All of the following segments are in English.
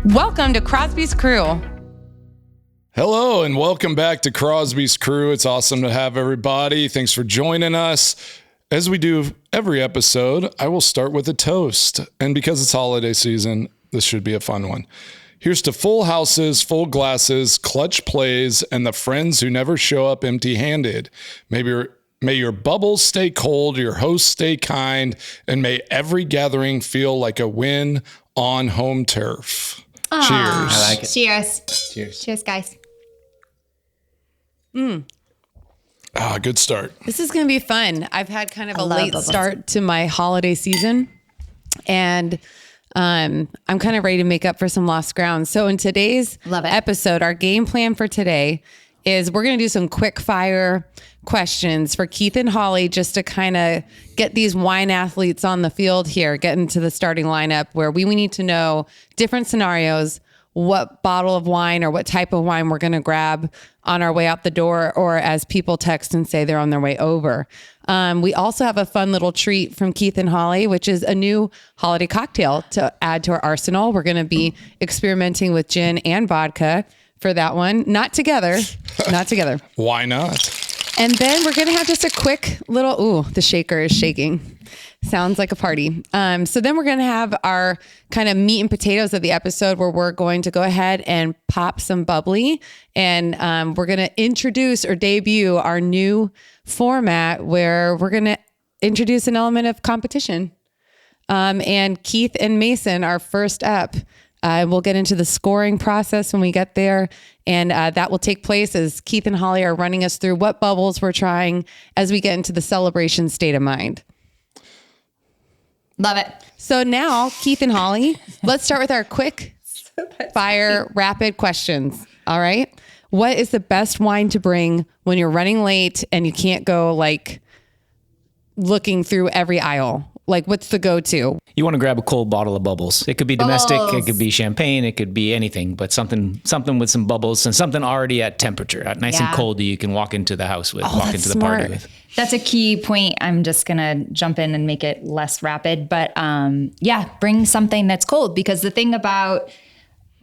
Welcome to Crosby's Crew. Hello and welcome back to Crosby's Crew. It's awesome to have everybody. Thanks for joining us. As we do every episode, I will start with a toast. And because it's holiday season, this should be a fun one. Here's to full houses, full glasses, clutch plays, and the friends who never show up empty-handed. May your bubbles stay cold, your hosts stay kind, and may every gathering feel like a win on home turf. Aww. Cheers. I like it. Cheers. Cheers. Cheers, guys. Good start. This is going to be fun. I've had kind of a love late bubbles. start to my holiday season, and I'm kind of ready to make up for some lost ground. So in today's Love it. episode, our game plan for today is we're going to do some quick fire questions for Keith and Holly just to kind of get these wine athletes on the field here, get into the starting lineup where we need to know different scenarios, what bottle of wine or what type of wine we're going to grab on our way out the door, or as people text and say they're on their way over. We also have a fun little treat from Keith and Holly, which is a new holiday cocktail to add to our arsenal. We're going to be experimenting with gin and vodka for that one. Not together. Why not? And then we're going to have just a quick little, the shaker is shaking. Sounds like a party. So then we're going to have our kind of meat and potatoes of the episode where we're going to go ahead and pop some bubbly. And we're going to introduce or debut our new format where we're going to introduce an element of competition. And Keith and Mason are first up. We'll get into the scoring process when we get there. And that will take place as Keith and Holly are running us through what bubbles we're trying as we get into the celebration state of mind. Love it. So now, Keith and Holly, let's start with our quick fire rapid questions. All right. What is the best wine to bring when you're running late and you can't go like looking through every aisle? Like, what's the go-to? You want to grab a cold bottle of bubbles. It could be domestic, Bubbles. it could be champagne, it could be anything, but something with some bubbles and something already at temperature, nice and cold that you can walk into the house with, walk into the party with. That's a key point. I'm just going to jump in and make it less rapid. But bring something that's cold, because the thing about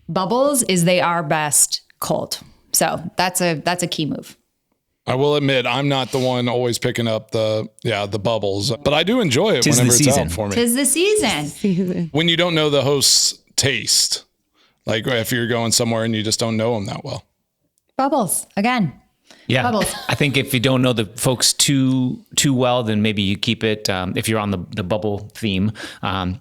bubbles is they are best cold. So that's a key move. I will admit, I'm not the one always picking up the bubbles, but I do enjoy it whenever it's out for me. 'Tis the season. When you don't know the host's taste, like if you're going somewhere and you just don't know them that well. Bubbles again. Yeah, Bubbles. I think if you don't know the folks too well, then maybe you keep it. If you're on the bubble theme,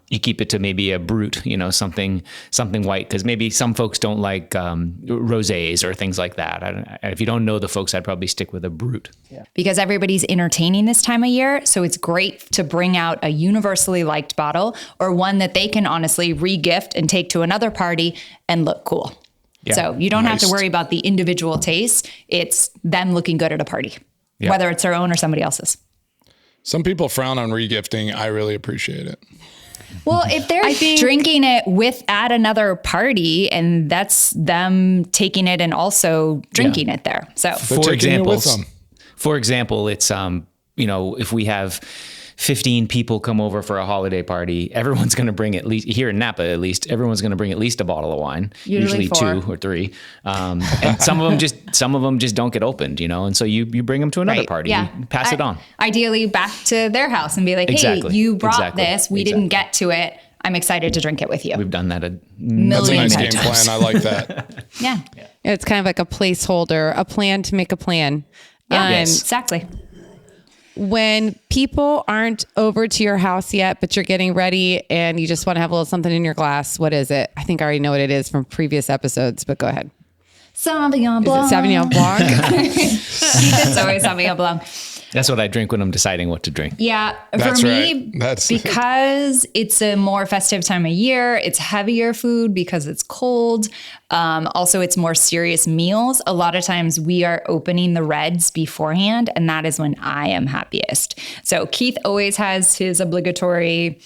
you keep it to maybe a brut, something white, because maybe some folks don't like rosés or things like that. If you don't know the folks, I'd probably stick with a brut. Yeah. Because everybody's entertaining this time of year. So it's great to bring out a universally liked bottle, or one that they can honestly re-gift and take to another party and look cool. Yeah. So you don't have to worry about the individual taste. It's them looking good at a party, whether it's their own or somebody else's. Some people frown on regifting. I really appreciate it. Well, if they're drinking it at another party, and that's them taking it and also drinking it there. So For example, it's if we have 15 people come over for a holiday party, everyone's going to bring at least, here in Napa at least, everyone's going to bring at least a bottle of wine, usually 2 or 3. And some of them just don't get opened, and so you bring them to another party, you pass it on. Ideally back to their house and be like, hey, you brought this, we didn't get to it. I'm excited to drink it with you. We've done that That's a nice game plan. I like that. Yeah. It's kind of like a placeholder, a plan to make a plan. Yeah, exactly. When people aren't over to your house yet, but you're getting ready and you just want to have a little something in your glass, what is it? I think I already know what it is from previous episodes, but go ahead. Sauvignon Blanc. Is it Sauvignon Blanc? It's always Sauvignon Blanc. That's what I drink when I'm deciding what to drink. Yeah. That's for me, right. because it's a more festive time of year, it's heavier food because it's cold. Also, it's more serious meals. A lot of times we are opening the reds beforehand, and that is when I am happiest. So Keith always has his obligatory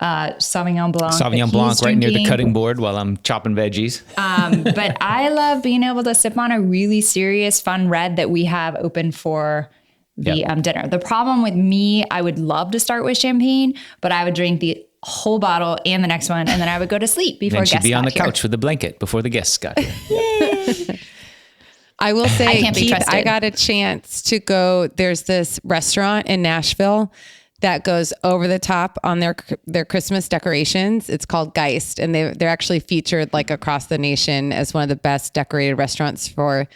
Sauvignon Blanc. Sauvignon Blanc right near the cutting board while I'm chopping veggies. But I love being able to sip on a really serious, fun red that we have open for the dinner. The problem with me, I would love to start with champagne, but I would drink the whole bottle and the next one, and then I would go to sleep before Then guests she'd be on the got here. couch with the blanket before the guests got here. I will say, I can't be Keith, trusted. I got a chance to go. There's this restaurant in Nashville that goes over the top on their Christmas decorations. It's called Geist, and they're actually featured like across the nation as one of the best decorated restaurants for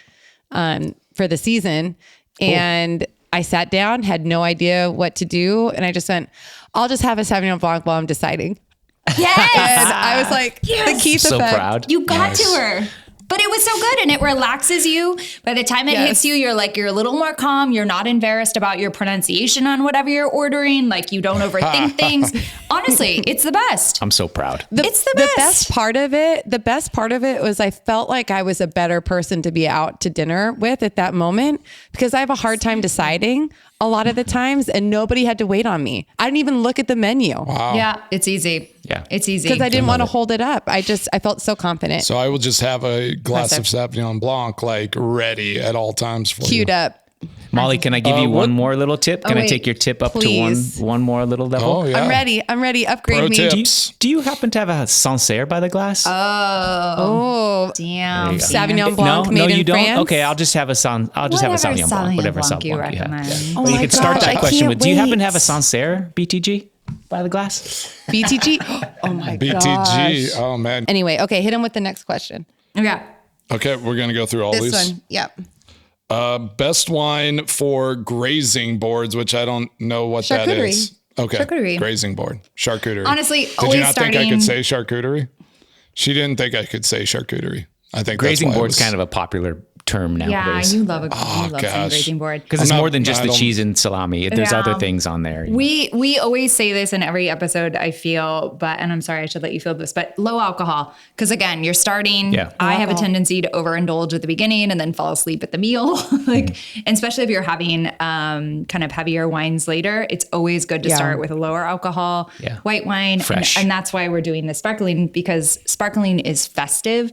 the season. Cool. And I sat down, had no idea what to do, and I just went, "I'll just have a Sauvignon Blanc while I'm deciding." Yes. And I was like, the Keith So effect. proud. You got to her. But it was so good and it relaxes you. By the time it hits you, you're a little more calm. You're not embarrassed about your pronunciation on whatever you're ordering. Like you don't overthink things. Honestly, it's the best. I'm so proud. It's the best. The best part of it was I felt like I was a better person to be out to dinner with at that moment because I have a hard time deciding a lot of the times and nobody had to wait on me. I didn't even look at the menu. Wow. Yeah, it's easy. Yeah. It's easy. Because I didn't want to hold it up. I felt so confident. So I will just have a glass of Sauvignon Blanc like ready at all times for Queued you. up. Molly, can I give you what- one more little tip? Can I wait, take your tip up please. to one more little level? Oh, yeah. I'm ready. Upgrade Pro me. tips. Do you happen to have a Sancerre by the glass? Oh, Damn. Sauvignon Blanc no, made you in don't. France. Okay, I'll just have a Sauvignon Blanc, whatever Sauvignon Blanc you have. recommend. Oh Well, you my could start gosh, that I question with, can't do you happen to have a wait. Sancerre BTG by the glass? BTG. Oh my BTG. gosh. Oh, man. Anyway, okay, hit him with the next question. Okay. Okay, we're going to go through all This these. one. Yep. Best wine for grazing boards, which I don't know what that Charcuterie. is. Okay. Charcuterie. Grazing board. Charcuterie. Honestly, Did always you not think I starting- could say charcuterie? She didn't think I could say charcuterie. I think Grazing that's why board's kind of a popular term Yeah, nowadays. you love some gosh. grazing board. Because it's I'm not- more than just I the don't- cheese and salami. There's Yeah. other things on there. We always say this in every episode, I feel, and I'm sorry, I should let you feel this, but low alcohol. Because again, you're starting. Yeah. I have a tendency to overindulge at the beginning and then fall asleep at the meal. And especially if you're having kind of heavier wines later, it's always good to start with a lower alcohol white wine. Fresh. And that's why we're doing the sparkling, because sparkling is festive.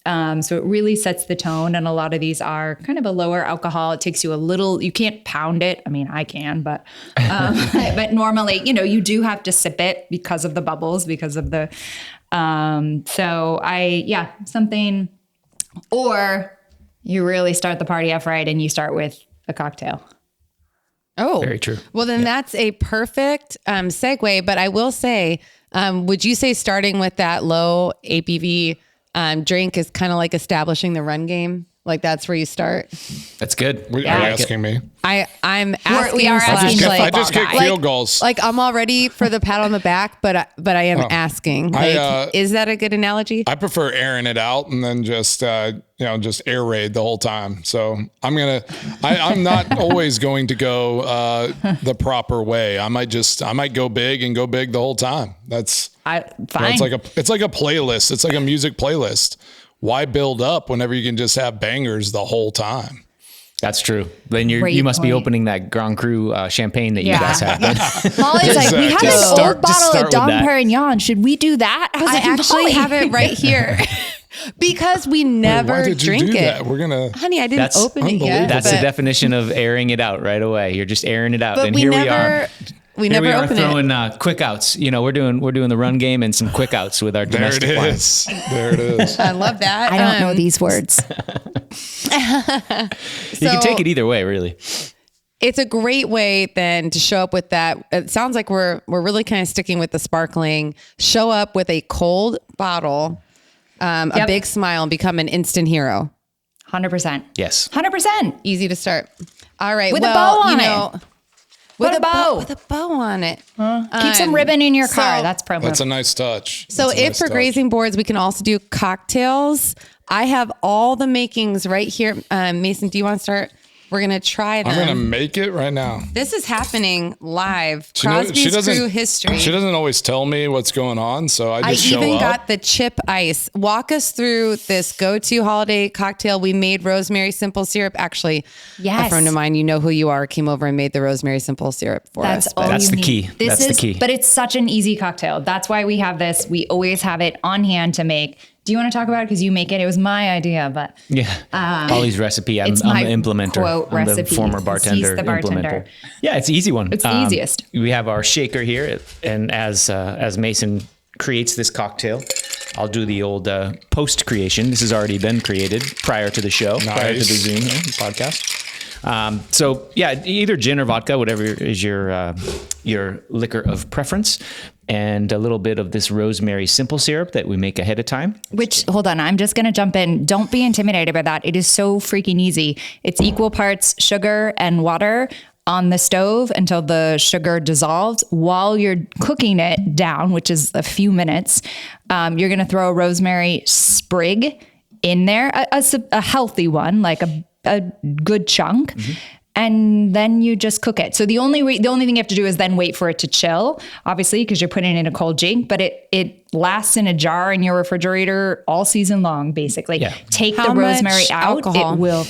So it really sets the tone. And a lot of these are kind of a lower alcohol. It takes you a little, you can't pound it. I mean, I can, but normally, you do have to sip it because of the bubbles, because of the, something, or you really start the party off right and you start with a cocktail. Oh, Very true. Well, then that's a perfect segue. But I will say, would you say starting with that low ABV drink is kind of like establishing the run game? Like that's where you start? That's good. Are you asking me? I'm asking. We are asking slash, I just kick guy. field goals. Like I'm all ready for the pat on the back, but I am asking. Like, is that a good analogy? I prefer airing it out and then just air raid the whole time. So I'm not always going to go the proper way. I might go big and go big the whole time. That's Fine. it's like a playlist. It's like a music playlist. Why build up whenever you can just have bangers the whole time? That's true. Then you Great must be point. opening that Grand Cru champagne that you Yeah. guys have. Molly's like, we have Just an start- old just bottle start of with Dom that. Perignon. Should we do that? I was I like, actually Molly. have it right here because we never Why did you drink do it. that? We're gonna. Honey, I didn't That's open it yet. unbelievable. That's but, the definition of airing it out right away. You're just airing it out. But And we here never. we are. We Here never we are open it. throwing quick outs. We're doing the run game and some quick outs with our There it domestic wines. is. There it is. I love that. I don't know these words. You can take it either way, really. It's a great way then to show up with that. It sounds like we're really kind of sticking with the sparkling. Show up with a cold bottle, a big smile, and become an instant hero. 100%. Yes. 100%. Easy to start. All right. With a well, bow on it. With a bow. With a bow on it. Keep some ribbon in your car. so- That's promo. That's a nice touch. So That's a if nice for touch. grazing boards, we can also do cocktails. I have all the makings right here. Mason, do you want to start? We're going to try them. I'm gonna make it right now. This is happening live. She knows- Crosby's Crew history. She doesn't always tell me what's going on, so I I just show even up. got the chip ice. Walk us through this go-to holiday cocktail. We made rosemary simple syrup. Actually, a Yes. friend of mine, you know who you are, came over and made the rosemary simple syrup for That's us. all That's you the need. key. That's the key. But it's such an easy cocktail. That's why we have this. We always have it on hand to make. Do you want to talk about it? Because you make it. It was my idea, but Ollie's recipe. I'm it's the my implementer. quote I'm the recipe. former He's bartender, the bartender. implementer. Yeah, it's an easy one. It's the easiest. We have our shaker here, and as Mason creates this cocktail, I'll do the old post creation. This has already been created prior to the show, prior to the Zoom podcast. So yeah, either gin or vodka, whatever is your liquor of preference, and a little bit of this rosemary simple syrup that we make ahead of time. Which, hold on, I'm just going to jump in. Don't be intimidated by that. It is so freaking easy. It's equal parts sugar and water on the stove until the sugar dissolves. While you're cooking it down, which is a few minutes, you're going to throw a rosemary sprig in there, a healthy one, like a good chunk. And then you just cook it. So the only thing you have to do is then wait for it to chill, obviously, because you're putting it in a cold drink, but it lasts in a jar in your refrigerator all season long, basically. Yeah. Take the rosemary out. Alcohol? It will.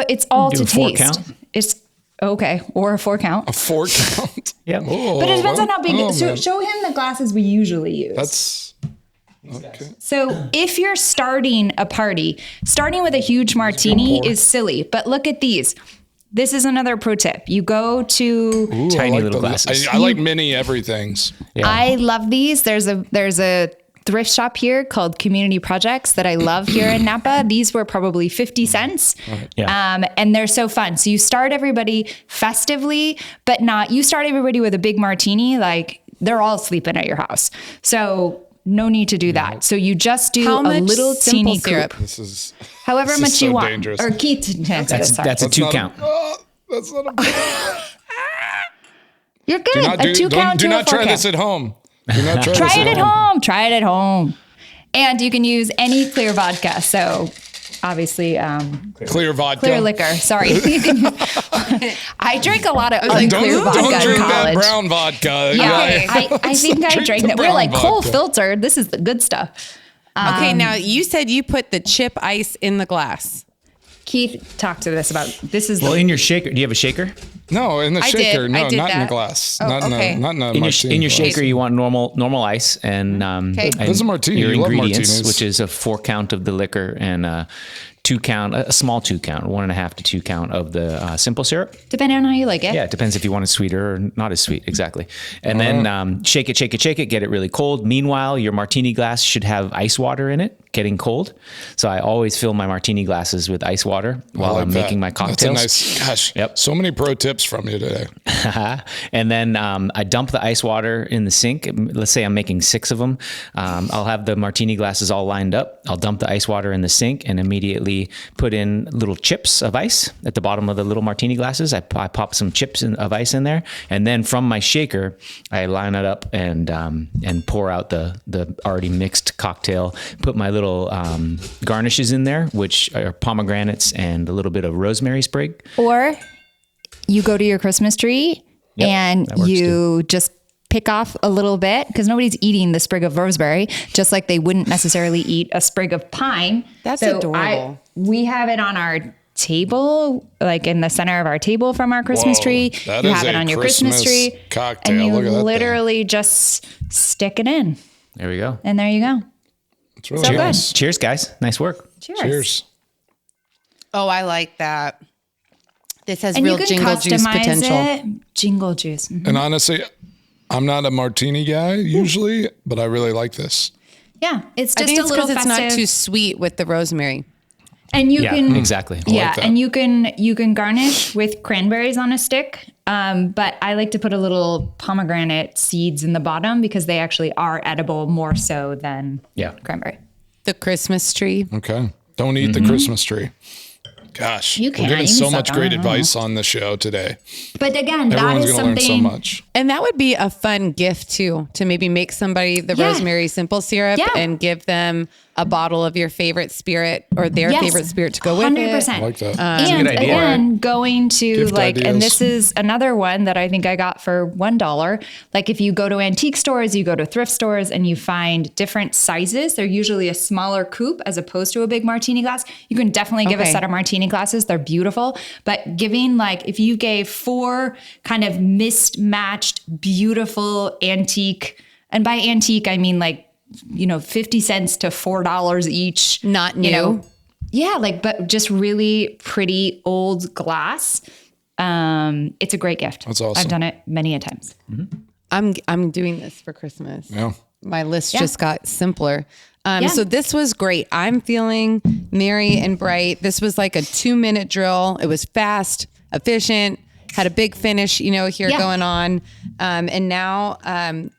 It's all Do to a 4 taste. count? It's okay, or a 4 count. A 4 count. Yeah. Oh, But it depends on how big. man. Show him the glasses we usually use. That's okay. So if you're starting a party, starting with a huge martini is silly. But look at these. This is another pro tip. You go to Ooh, Tiny I like little glasses. I like mini everythings. Yeah. I love these. There's a thrift shop here called Community Projects that I love here in Napa. These were probably 50 cents. Yeah. And they're so fun. So you start everybody festively, but you start everybody with a big martini, like they're all sleeping at your house. So no need to do that. So you just do How a much little simple teeny syrup? coupe. This is However much so you want. dangerous. Or Keith. That's a 2 not count. That's not a. You're good. A 2 count do to a not 4 try count. this at home. Do not try, Try this it at home. Try it at home. And you can use any clear vodka. So obviously, Clear vodka. clear liquor. Sorry. I drank a lot of unclear Don't vodka drink in that college. brown vodka. Yeah, I think I Drink drank the that. We're brown like cool vodka. filtered. This is the good stuff. Okay, now you said you put the chip ice in the glass. Keith talked to this about this is Well, in your shaker, do you have a shaker? No, in the I shaker. did. No, I did not in a that. glass. Oh, not in okay. a not in a In martini your glass. shaker, you want normal ice and Okay. and This is a martini. your You love ingredients, martinis. which is a 4 count of the liquor and a 2 count, a small 2 count, 1.5 to 2 count of the simple syrup. depending on how you like it. Yeah, it depends if you want it sweeter or not as sweet. Exactly. And then shake it, get it really cold. Meanwhile, your martini glass should have ice water in it, getting cold. So I always fill my martini glasses with ice water while I like I'm that. making my cocktails. That's a nice. Gosh. Yep. So many pro tips from you today. And then I dump the ice water in the sink. Let's say I'm making 6 of them. I'll have the martini glasses all lined up. I'll dump the ice water in the sink and immediately put in little chips of ice at the bottom of the little martini glasses. I pop some chips of ice in there. And then from my shaker, I line it up and pour out the already mixed cocktail. Put my little garnishes in there, which are pomegranates and a little bit of rosemary sprig. Or you go to your Christmas tree and that works you just pick off a little bit because nobody's eating the sprig of rosemary, just like they wouldn't necessarily eat a sprig of pine. That's adorable. We have it on our table, like in the center of our table from our Christmas Whoa, tree. that You is have it a on your Christmas Christmas tree. cocktail. And you Look at that thing. literally just stick it in. There we go. And there you go. It's really So nice. Cheers, guys. Nice work. Cheers. Cheers. Oh, I like that. This has And real you can jingle juice customize potential. it. Jingle juice. Mhm. And honestly, I'm not a martini guy usually, but I really like this. Yeah. It's I just think a it's little because it's not festive. too sweet with the rosemary. And you Yeah, can exactly. I like Yeah, that. and you can garnish with cranberries on a stick. But I like to put a little pomegranate seeds in the bottom because they actually are edible more so than Yeah. cranberry. The Christmas tree. Okay. Don't eat the Christmas tree. Gosh, You can. we're giving You can so suck much on great it. advice on the show today. But again, that Everyone's is going to learn so something. much. And that would be a fun gift too, to maybe make somebody the Yeah. rosemary simple syrup Yeah. and give them a bottle of your favorite spirit or their Yes, favorite spirit to go with 100%. I like that. And good idea. again, going to Gift like, and ideas. this is another one that I think I got for $1. Like if you go to antique stores, you go to thrift stores and you find different sizes, they're usually a smaller coupe as opposed to a big martini glass. You can definitely give a Okay. set of martini glasses. They're beautiful, but giving like, if you gave 4 kind of mismatched, beautiful antique, and by antique, I mean like 50 cents to $4 each. Not new. Yeah, but just really pretty old glass. It's a great gift. That's awesome. I've done it many a times. I'm doing this for Christmas. Yeah. My list just got simpler. Yeah. So this was great. I'm feeling merry and bright. This was like a 2-minute drill. It was fast, efficient, had a big finish, here going on. And now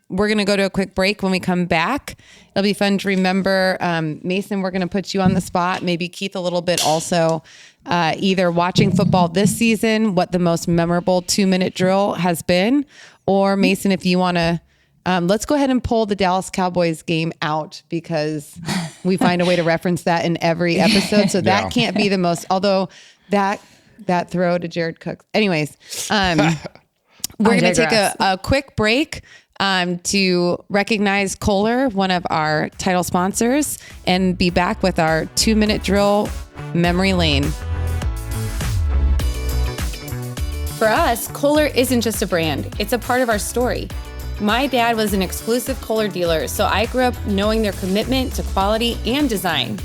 we're going to go to a quick break. When we come back, it'll be fun to remember. Mason, we're going to put you on the spot. Maybe Keith a little bit also. Either watching football this season, what the most memorable 2-minute drill has been, or Mason, if you want to, let's go ahead and pull the Dallas Cowboys game out because we find a way to reference that in every episode. So that can't be the most, although that throw to Jared Cook. Anyways, we're going to take a quick break to recognize Kohler, one of our title sponsors, and be back with our 2-minute drill memory lane. For us, Kohler isn't just a brand, it's a part of our story. My dad was an exclusive Kohler dealer, so I grew up knowing their commitment to quality and design.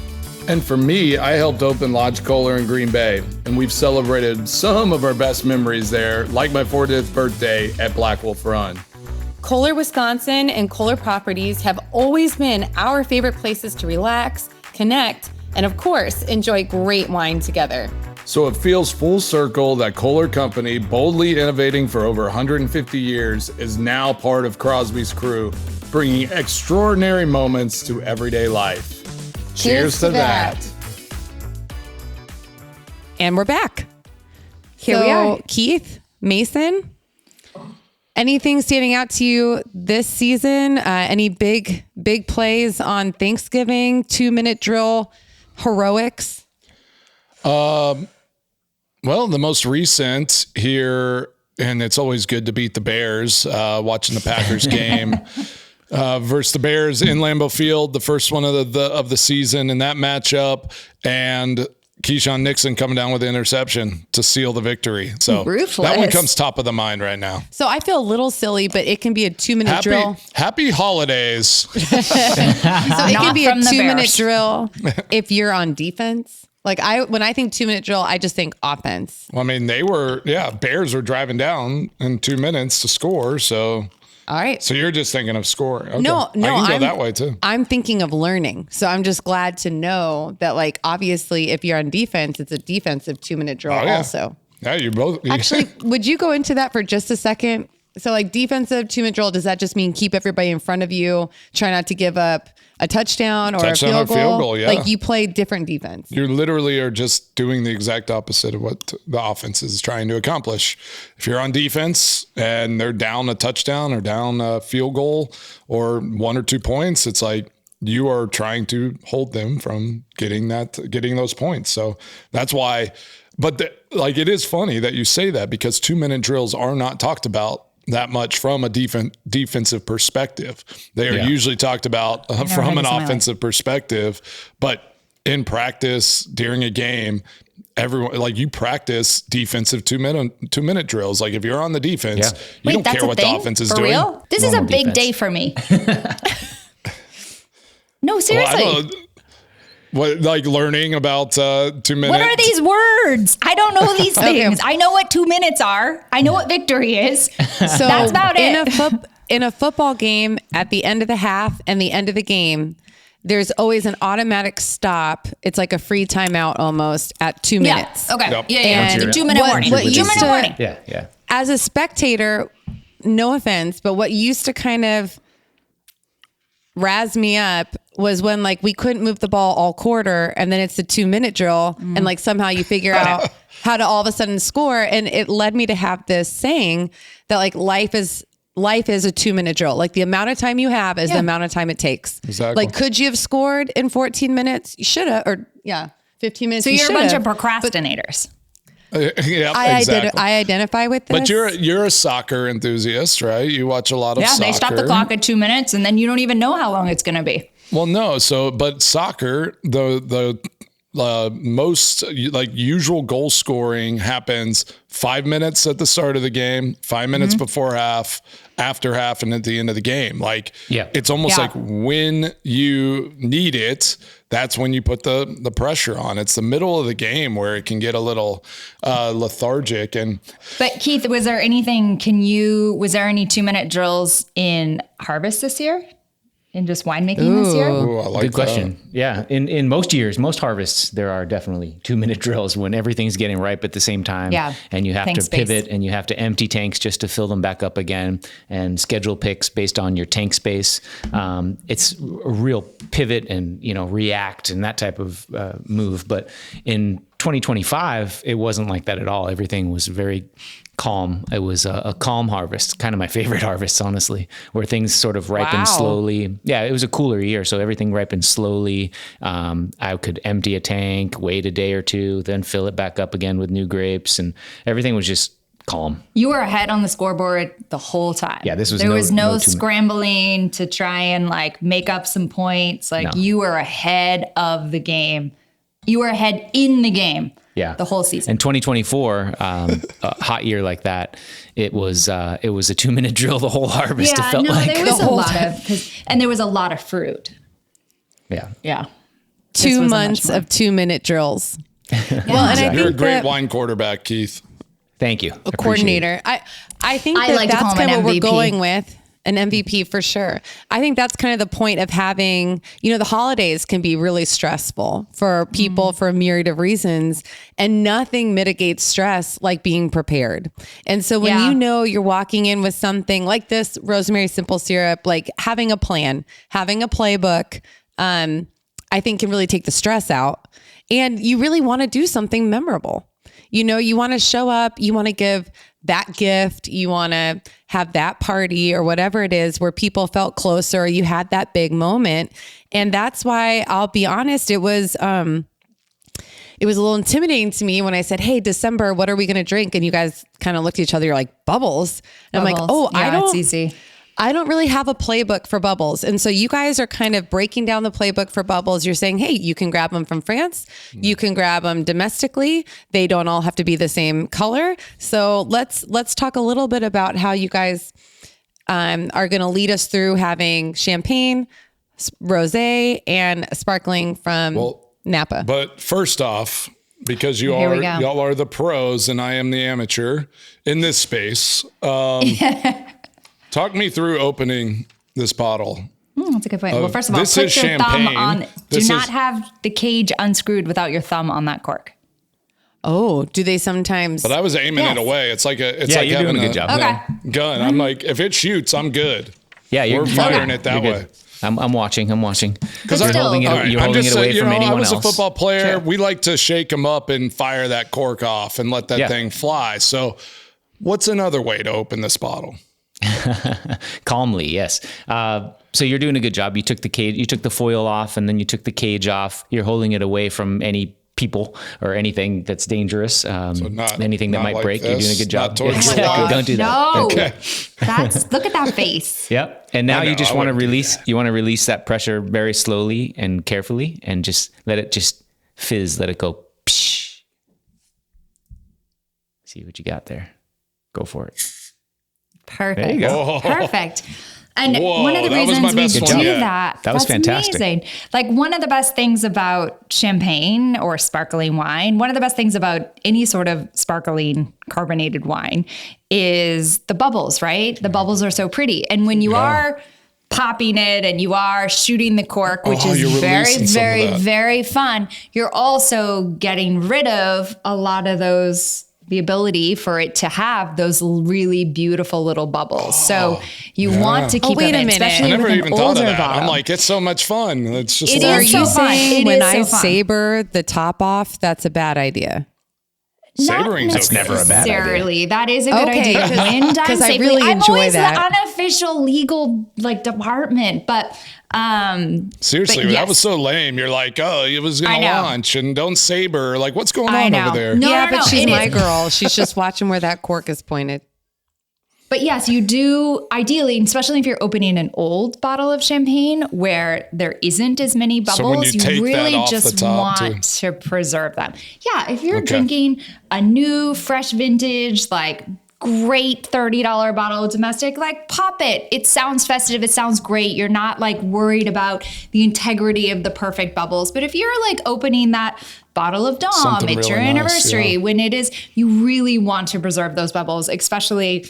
And for me, I helped open Lodge Kohler in Green Bay, and we've celebrated some of our best memories there, like my 40th birthday at Black Wolf Run. Kohler, Wisconsin and Kohler properties have always been our favorite places to relax, connect, and of course, enjoy great wine together. So it feels full circle that Kohler Company, boldly innovating for over 150 years, is now part of Crosby's crew, bringing extraordinary moments to everyday life. Cheers to that. And we're back. Here we are. Keith, Mason, anything standing out to you this season? Any big plays on Thanksgiving, 2-minute drill heroics? Well, the most recent here, and it's always good to beat the Bears, watching the Packers game versus the Bears in Lambeau Field, the first one of the season in that matchup, and Keyshawn Nixon coming down with the interception to seal the victory. So Ruthless. That one comes top of the mind right now. So I feel a little silly, but it can be a 2-minute drill. Happy holidays. So it can be a from the 2-minute Bears. drill if you're on defense. Like when I think 2-minute drill, I just think offense. Well, I mean, Bears were driving down in 2 minutes to score. So, all right. So you're just thinking of scoring. Okay. No, I can go that way too. I'm thinking of learning. So I'm just glad to know that, like, obviously if you're on defense, it's a defensive 2-minute drill also. Yeah, you both. Actually, would you go into that for just a second? So like defensive 2-minute drill, does that just mean keep everybody in front of you, try not to give up a touchdown or a field goal? Yeah. Like you play different defense. You literally are just doing the exact opposite of what the offense is trying to accomplish. If you're on defense and they're down a touchdown or down a field goal or 1 or 2 points, it's like you are trying to hold them from getting those points. So that's why. But it is funny that you say that because 2-minute drills are not talked about that much from a defensive perspective. They are usually talked about from an offensive perspective, but in practice during a game, everyone, like, you practice defensive 2-minute drills. Like if you're on the defense, you don't care what the offense is doing. Real? This is a big day for me. No, seriously. Well, what, like learning about 2 minutes? What are these words? I don't know these things. I know what 2 minutes are. I know what victory is. So that's about it. In a football game, at the end of the half and the end of the game, there's always an automatic stop. It's like a free timeout almost at 2 minutes. Okay. Yep. Yeah. The 2-minute warning. 2-minute warning. Yeah. As a spectator, no offense, but what used to kind of razz me up was when, like, we couldn't move the ball all quarter and then it's the 2-minute drill and like somehow you figure out how to all of a sudden score. And it led me to have this saying that, like, life is a 2-minute drill. Like the amount of time you have is the amount of time it takes. Exactly. Like, could you have scored in 14 minutes? You should have, or 15 minutes. So you're a bunch of procrastinators. I identify with this. But you're a soccer enthusiast, right? You watch a lot of soccer. Yeah, they stop the clock at 2 minutes and then you don't even know how long it's going to be. Well, no. So, but soccer, the most like usual goal scoring happens 5 minutes at the start of the game, 5 minutes before half, after half, and at the end of the game. Like, it's almost like when you need it, that's when you put the pressure on. It's the middle of the game where it can get a little lethargic. But Keith, was there any 2-minute drills in harvest this year? In just winemaking this year? Ooh, I like Good question. Yeah. In most years, most harvests, there are definitely 2-minute drills when everything's getting ripe at the same time. Yeah. And you have to pivot and you have to empty tanks just to fill them back up again and schedule picks based on your tank space. It's a real pivot and, react and that type of move. But in 2025, it wasn't like that at all. Everything was very calm. It was a calm harvest, kind of my favorite harvest, honestly, where things sort of ripen slowly. Yeah, it was a cooler year, so everything ripened slowly. I could empty a tank, wait a day or two, then fill it back up again with new grapes, and everything was just calm. You were ahead on the scoreboard the whole time. Yeah, there was no scrambling to try and make up some points. You were ahead of the game. You were ahead in the game. Yeah, the whole season. In 2024, a hot year like that, it was a 2-minute drill the whole harvest. Yeah, it felt like there was a lot and there was a lot of fruit. Yeah. 2 months of 2-minute drills. Well, and I think you're a great wine quarterback, Keith. Thank you. A coordinator. I think that's kind of what we're going with. An MVP for sure. I think that's kind of the point of having, the holidays can be really stressful for people for a myriad of reasons, and nothing mitigates stress like being prepared. And so when you're walking in with something like this rosemary simple syrup, like having a plan, having a playbook, I think can really take the stress out. And you really want to do something memorable. You want to show up, you want to give that gift, you want to have that party or whatever it is where people felt closer, you had that big moment. And that's why, I'll be honest, it was a little intimidating to me when I said, hey, December, what are we going to drink? And you guys kind of looked at each other, you're like, bubbles. And I'm like, it's easy. I don't really have a playbook for bubbles. And so you guys are kind of breaking down the playbook for bubbles. You're saying, hey, you can grab them from France. You can grab them domestically. They don't all have to be the same color. So let's talk a little bit about how you guys are going to lead us through having champagne, rosé, and sparkling from Napa. But first off, because y'all are the pros and I am the amateur in this space, talk me through opening this bottle. That's a good point. Well, first of all, put your thumb on. Do not have the cage unscrewed without your thumb on that cork. Oh, do they sometimes? But I was aiming it away. It's like like you're having doing a good job. gun. I'm like, if it shoots, I'm good. Yeah, we're firing it that way. I'm watching. Because you're holding it away from anyone else. I was a football player. Sure. We like to shake them up and fire that cork off and let that thing fly. So what's another way to open this bottle? Calmly, yes. So you're doing a good job. You took the foil off, and then you took the cage off. You're holding it away from any people or anything that's dangerous. Anything that might break. You're doing a good job. Exactly. Don't do that. No. Okay. Look at that face. Yep. And now you just want to release. You want to release that pressure very slowly and carefully, and just let it just fizz. Let it go. Psh. See what you got there. Go for it. Perfect. There you go. Perfect. And one of the reasons we do that was fantastic. Amazing. Like, one of the best things about champagne or sparkling wine, one of the best things about any sort of sparkling carbonated wine is the bubbles, right? The bubbles are so pretty. And when you are popping it and you are shooting the cork, which is very, very, very fun, you're also getting rid of a lot of the ability for it to have those really beautiful little bubbles. So you want to keep them in, especially I never with even an thought older of that. bottle. I'm like, it's so much fun. It's just it Are is you so fun. saying It when is I so fun. saber the top off, that's a bad idea? Sabering's never a bad idea. That is a good idea. When done I safely. really I'm enjoy always that. the unofficial legal department, but seriously, but that was so lame. You're like, oh, it was going to launch and don't saber. Like, what's going on over there? No, but she's my girl. She's just watching where that cork is pointed. But yes, you do ideally, especially if you're opening an old bottle of champagne where there isn't as many So when bubbles, you take you that really off the just top want to preserve them. Yeah, if you're drinking a new, fresh vintage, like great $30 bottle of domestic, like pop it. It sounds festive. It sounds great. You're not like worried about the integrity of the perfect bubbles. But if you're like opening that bottle of Dom, Something it's really your nice, anniversary, yeah. when it is, you really want to preserve those bubbles, especially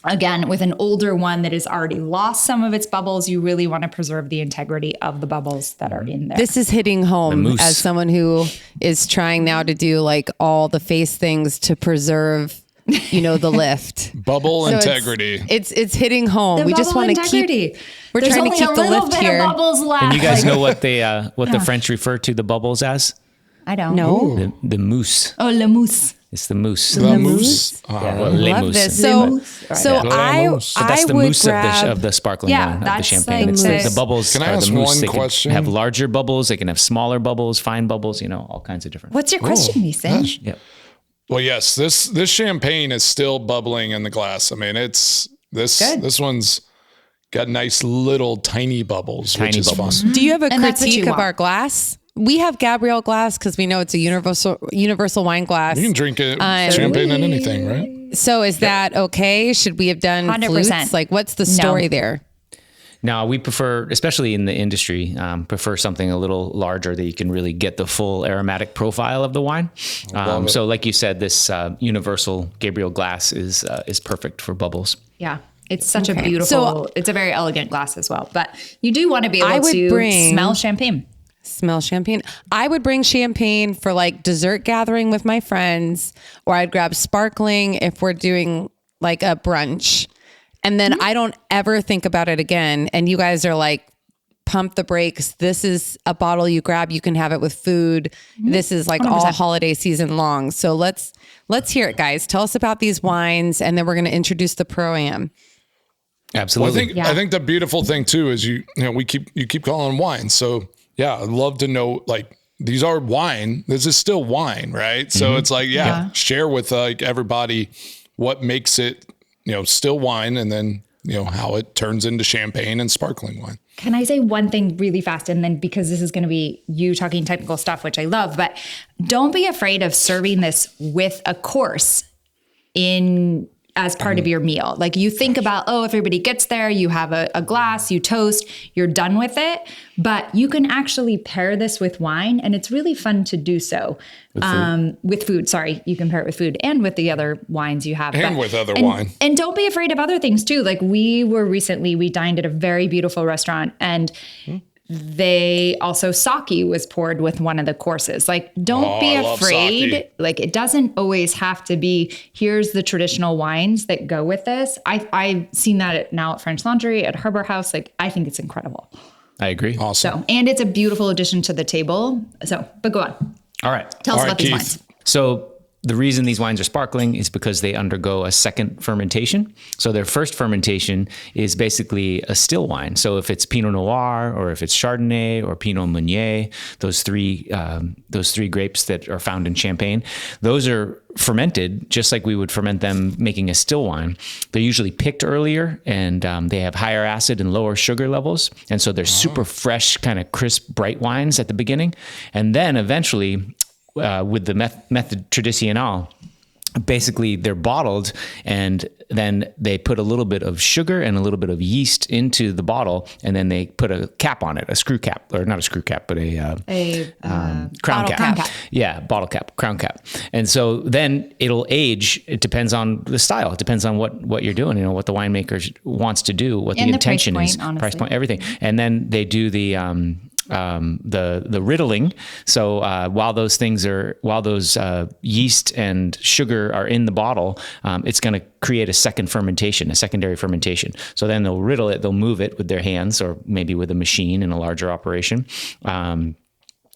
again, with an older one that has already lost some of its bubbles. You really want to preserve the integrity of the bubbles that are in there. This is hitting home mousse. as someone who is trying now to do like all the face things to preserve, the lift. Bubble So integrity. It's hitting home. The We just bubble want to integrity. keep. We're There's trying to only keep a the little lift bit here. of bubbles left. And you guys know what the French refer to the bubbles as? I don't No. The mousse. Oh, la mousse. It's the mousse. The mousse. Yeah, Oh, les Love mousse. this. So Les mousse. So that's the would mousse grab, of the sparkling Yeah, wine, of the that's champagne. like It's the- the bubbles. Can I are ask the mousse. one They question? can have larger bubbles. They can have smaller bubbles, fine bubbles. All kinds of different. What's your question, Mason? Yeah. Well, yes, this champagne is still bubbling in the glass. I mean, it's this one's got nice little tiny bubbles, which Tiny is bubbles. fun. Do you have a And that's what critique you of want. our glass? We have Gabrielle glass because we know it's a universal wine glass. You can drink it, champagne and anything, right? So is that okay? Should we have done 100%. flutes? Like, what's the story there? Now we prefer, especially in the industry, prefer something a little larger that you can really get the full aromatic profile of the wine. So, like you said, this universal Gabriel glass is perfect for bubbles. Yeah. It's such a Okay. beautiful, So- it's a very elegant glass as well. But you do want to be able I would to bring- smell champagne. Smell champagne. I would bring champagne for like dessert gathering with my friends, or I'd grab sparkling if we're doing like a brunch. And then I don't ever think about it again. And you guys are like, pump the brakes. This is a bottle you grab. You can have it with food. This is like all holiday season long. So let's hear it, guys. Tell us about these wines, and then we're going to introduce the Pro-Am. Well, Absolutely. I think the beautiful thing too is you keep calling them wine. So yeah, I'd love to know, like, these are wine. This is still wine, right? So it's like, share with like everybody what makes it, still wine, and then how it turns into champagne and sparkling wine. Can I say one thing really fast? And then because this is going to be you talking technical stuff, which I love, but don't be afraid of serving this with a course as part of your meal. Like you think about, everybody gets there, you have a glass, you toast, you're done with it, but you can actually pair this with wine, and it's really fun to do so. With food, sorry, you can pair it with food and with the other wines you have. And with other wine. And don't be afraid of other things too. Like we dined at a very beautiful restaurant, and they also sake was poured with one of the courses. Like, don't be I love afraid. sake. Like, it doesn't always have to be, here's the traditional wines that go with this. I've seen that now at French Laundry, at Harbor House. Like, I think it's incredible. I agree. Awesome. So, and it's a beautiful addition to the table. So, but go on. All right. Tell us All right, about these Keith. wines. So the reason these wines are sparkling is because they undergo a second fermentation. So their first fermentation is basically a still wine. So if it's Pinot Noir, or if it's Chardonnay or Pinot Meunier, those three grapes that are found in Champagne, those are fermented just like we would ferment them making a still wine. They're usually picked earlier, and they have higher acid and lower sugar levels. And so they're super fresh, kind of crisp, bright wines at the beginning. And then eventually, with the method traditionnel, basically they're bottled, and then they put a little bit of sugar and a little bit of yeast into the bottle, and then they put a cap on it, a screw cap, or not a screw cap, but a crown cap. Yeah, bottle cap, crown cap. And so then it'll age. It depends on the style. It depends on what you're doing, what the winemaker wants to do, what the And the intention price is, point, honestly. price point, everything. And then they do the riddling. So while those yeast and sugar are in the bottle, it's going to create a secondary fermentation. So then they'll riddle it, they'll move it with their hands, or maybe with a machine in a larger operation.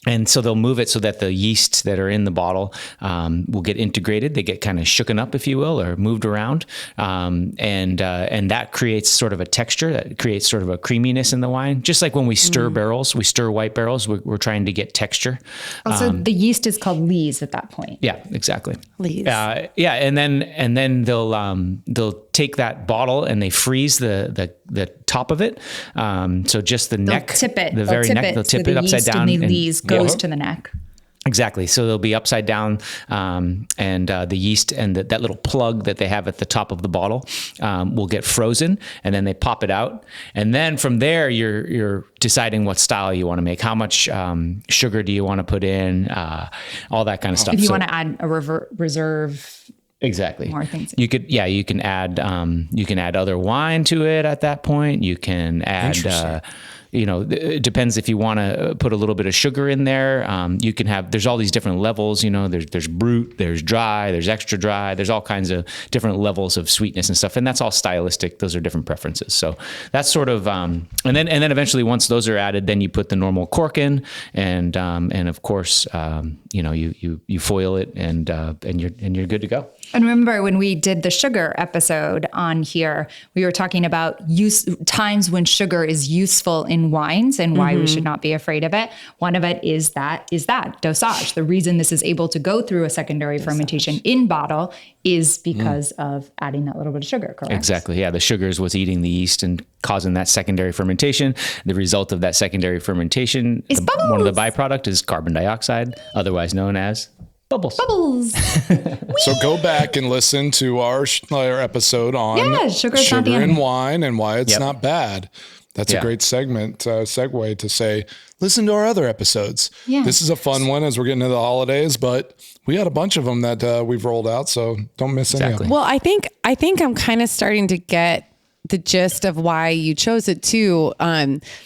And so they'll move it so that the yeasts that are in the bottle will get integrated. They get kind of shooken up, if you will, or moved around. And that creates sort of a texture, that creates sort of a creaminess in the wine. Just like when we stir barrels, we stir white barrels, we're trying to get texture. Also, the yeast is called lees at that point. Yeah, exactly. Lees. And then they'll take that bottle and they freeze the top of it. So just the neck, tip it. the very neck, they'll tip it upside down. And the yeast goes to the neck. Exactly. So they'll be upside down, and the yeast and that little plug that they have at the top of the bottle will get frozen, and then they pop it out. And then from there, you're deciding what style you want to make. How much sugar do you want to put in? All that kind of stuff. If you want to add a reserve. Exactly. More things. You can add other wine to it at that point. You can add, it depends if you want to put a little bit of sugar in there. You can have, there's all these different levels, there's brut, there's dry, there's extra dry, there's all kinds of different levels of sweetness and stuff. And that's all stylistic. Those are different preferences. So that's sort of, and then eventually once those are added, then you put the normal cork in and of course, you foil it and you're good to go. And remember when we did the sugar episode on here, we were talking about times when sugar is useful in wines and why we should not be afraid of it. One of it is that dosage. The reason this is able to go through a secondary fermentation in bottle is because of adding that little bit of sugar, correct? Exactly. Yeah. The sugar is what's eating the yeast and causing that secondary fermentation. The result of that secondary fermentation, one of the byproduct is carbon dioxide, otherwise known as bubbles. So go back and listen to our episode on sugar and wine and why it's not bad. That's a great segue to say, listen to our other episodes. Yeah. This is a fun one as we're getting into the holidays, but we had a bunch of them that we've rolled out, so don't miss any of them. Well, I think I'm kind of starting to get the gist of why you chose it too.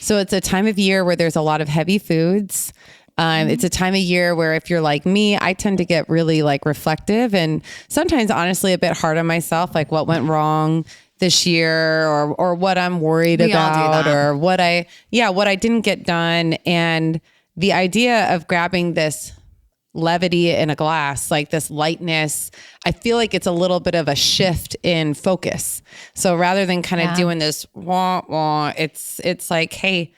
So it's a time of year where there's a lot of heavy foods. It's a time of year where if you're like me, I tend to get really reflective and sometimes honestly a bit hard on myself, like what went wrong this year or what I'm worried about or what I didn't get done. And the idea of grabbing this levity in a glass, like this lightness, I feel like it's a little bit of a shift in focus. So rather than kind of doing this wah, wah, it's like, hey,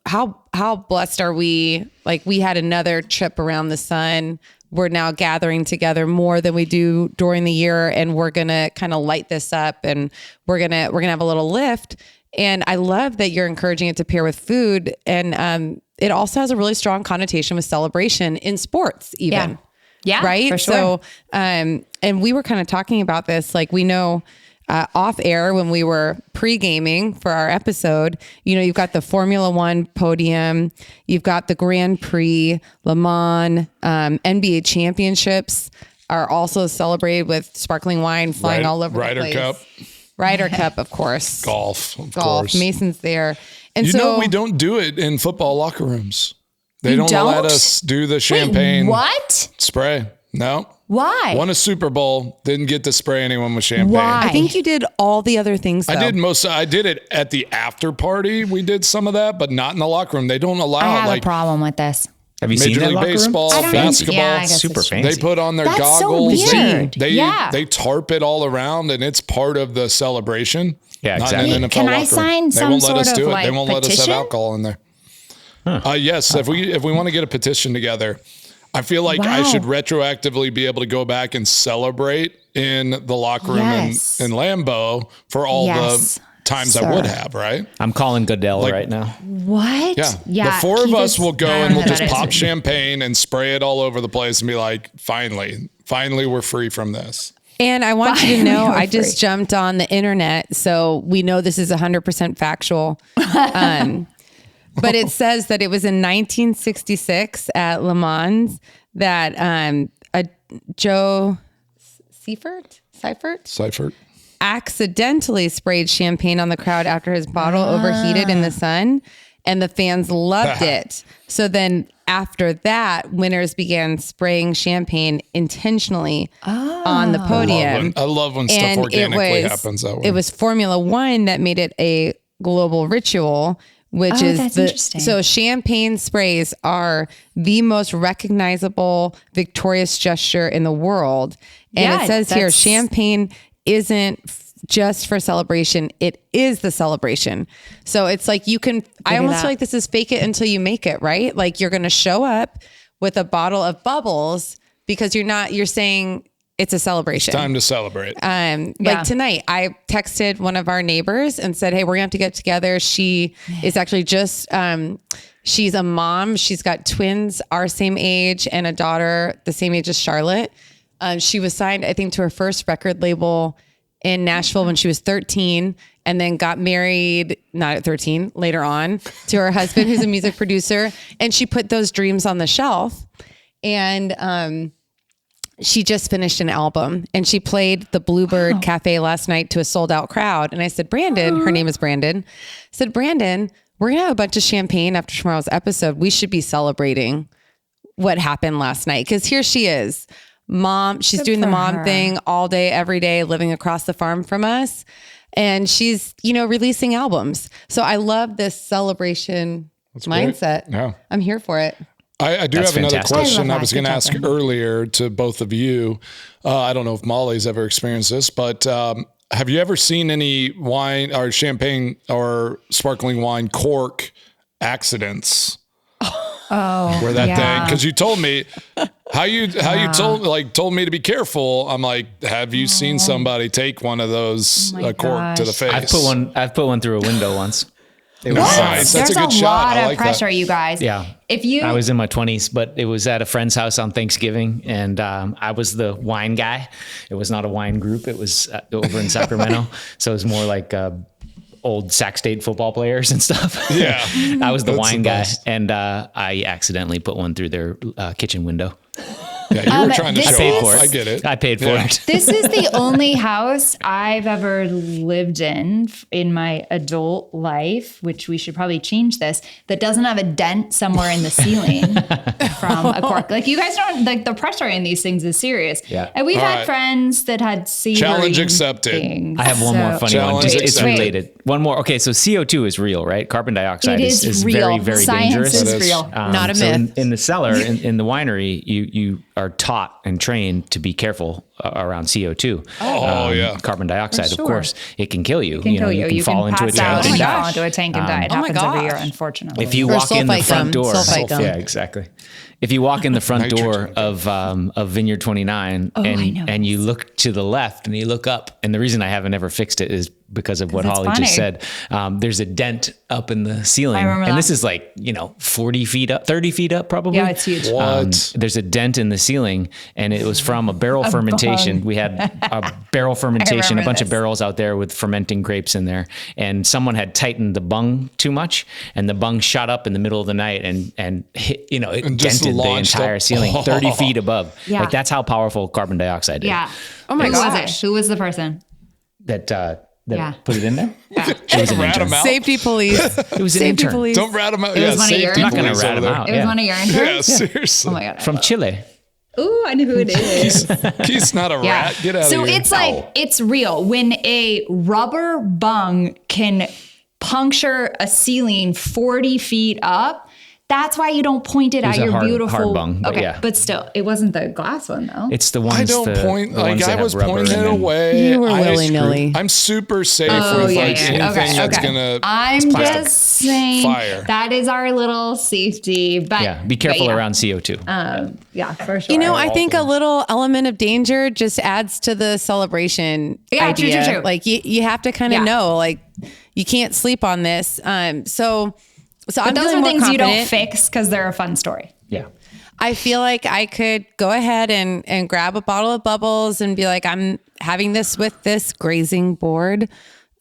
how blessed are we? Like we had another trip around the sun. We're now gathering together more than we do during the year. And we're going to kind of light this up and we're going to have a little lift. And I love that you're encouraging it to pair with food. And it also has a really strong connotation with celebration in sports even. Yeah. Right. For sure. So, and we were kind of talking about this, like we know, off air when we were pre-gaming for our episode, you've got the Formula One podium, you've got the Grand Prix, Le Mans, NBA championships are also celebrated with sparkling wine flying all over the place. Ryder Cup, of course. Golf, of course. Mason's there. And we don't do it in football locker rooms. They don't let us do the champagne spray. No. Why? Won a Super Bowl, didn't get to spray anyone with champagne. Why? I think you did all the other things, though. I did it at the after party. We did some of that, but not in the locker room. They don't allow I have a problem with this. Have you Major seen that League locker room? Baseball, basketball, super fancy. They put on their goggles. They tarp it all around, and it's part of the celebration. Yeah, exactly. Can I sign some sort of They won't petition? let us have alcohol in there. Yes, if we want to get a petition together, I feel like I should retroactively be able to go back and celebrate in the locker room in Lambeau for all the times I would have, right? I'm calling Goodell right now. What? Yeah. The four of us will go and we'll just pop champagne and spray it all over the place and be like, finally we're free from this. And I want you to know, I just jumped on the internet, so we know this is 100% factual. But it says that it was in 1966 at Le Mans that Joe Seifert accidentally sprayed champagne on the crowd after his bottle overheated in the sun, and the fans loved it. So then after that, winners began spraying champagne intentionally on the podium. I love when stuff organically happens that way. It was Formula One that made it a global ritual. Which is interesting. So champagne sprays are the most recognizable, victorious gesture in the world. And it says here, champagne isn't just for celebration. It is the celebration. So it's like I almost feel like this is fake it until you make it, right? Like you're going to show up with a bottle of bubbles because you're saying it's a celebration. Time to celebrate. Like tonight, I texted one of our neighbors and said, hey, we're gonna have to get together. She is actually just, she's a mom. She's got twins our same age and a daughter the same age as Charlotte. She was signed, I think, to her first record label in Nashville when she was 13, and then got married, not at 13, later on, to her husband, who's a music producer. And she put those dreams on the shelf. And she just finished an album, and she played the Bluebird Cafe last night to a sold out crowd. And I said, Brandon, her name is Brandon. I said, Brandon, we're going to have a bunch of champagne after tomorrow's episode. We should be celebrating what happened last night. Cause here she is, mom. She's doing the mom thing all day, every day, living across the farm from us. And she's, releasing albums. So I love this celebration mindset. Yeah. I'm here for it. I do have another fantastic. question I was going to ask earlier to both of you. I don't know if Molly's ever experienced this, but have you ever seen any wine or champagne or sparkling wine cork accidents? Where that thing, because you told me how you told me to be careful. I'm like, have you seen somebody take one of those cork to the face? I've put one through a window once. It was nice. That's There's a good shot. lot I of like pressure, that. you guys. Yeah. I was in my 20s, but it was at a friend's house on Thanksgiving, and I was the wine guy. It was not a wine group. It was over in Sacramento. So it was more like old Sac State football players and stuff. Yeah. I was the That's wine the guy, best. and I accidentally put one through their kitchen window. Yeah, you were trying to this show is- off. I get it. I paid for it. This is the only house I've ever lived in my adult life, which we should probably change this, that doesn't have a dent somewhere in the ceiling from a cork. Like, you guys don't, like, the pressure in these things is serious. Yeah. And we've All had right. friends that had savory Challenge accepted. things. I have one more funny one. Challenge It's accepted. related. One more. Okay, so CO2 is real, right? Carbon dioxide It is real. very, very Science dangerous. is It is. real. Not a So myth. in the cellar, in the winery, you are taught and trained to be careful around CO2. Yeah. Carbon dioxide, For of sure. course, it can kill you. It can kill you. You can fall into a pass out tank and and die. fall into a tank and die. It Oh my happens every year, gosh. unfortunately. If you Or walk in the sulfite front gum. door, Sulfite gum. yeah, exactly. If you walk in the front door of Vineyard 29 I know and you look to the left and you look up, and the reason I haven't ever fixed it is because of what it's Holly funny. just said. There's a dent up in the ceiling, I remember and that. this is like 40 feet up, 30 feet up, probably. Yeah, it's huge. What? There's a dent in the ceiling, and it was from a barrel fermentation. bung. We had a barrel fermentation, a remember bunch of this. barrels out there with fermenting grapes in there, and someone had tightened the bung too much, and the bung shot up in the middle of the night and hit, it And just dented the launched entire up. ceiling 30 feet above. Yeah. Like, that's how powerful carbon dioxide is. Yeah. Oh my Who was gosh. it? Who was the person? That Yeah. put it in there. Yeah. It was an Rat intern. him out. Safety police. It was an Safety intern police. Don't rat him out. It was one of safety yours? I'm not gonna police rat over him there. out. It was Yeah. one of your interns? Yeah, seriously. Oh my God. From Chile. Ooh, I know who it is. He's not a rat. Get out of So here. it's like, it's real. When a rubber bung can puncture a ceiling 40 feet up, that's why you don't point it was at a your hard beautiful. bung, but okay, yeah. but still, it wasn't the glass one though. It's the ones. I don't point. the Like, ones that I have was rubber pointing and it then- away. You were I willy-nilly. I'm super safe Oh, with yeah, like yeah. anything Okay, that's okay. gonna. I'm plastic. just saying Fire. that is our little safety. But Yeah, be careful but yeah. around CO2. Yeah, for sure. I think a little element of danger just adds to the celebration Yeah, true, idea. true, true. Like you have to kind of Yeah. know, like you can't sleep on this. So but I'm those feeling are more things you don't confident. fix because they're a fun story. Yeah. I feel like I could go ahead and grab a bottle of bubbles and be like, I'm having this with this grazing board.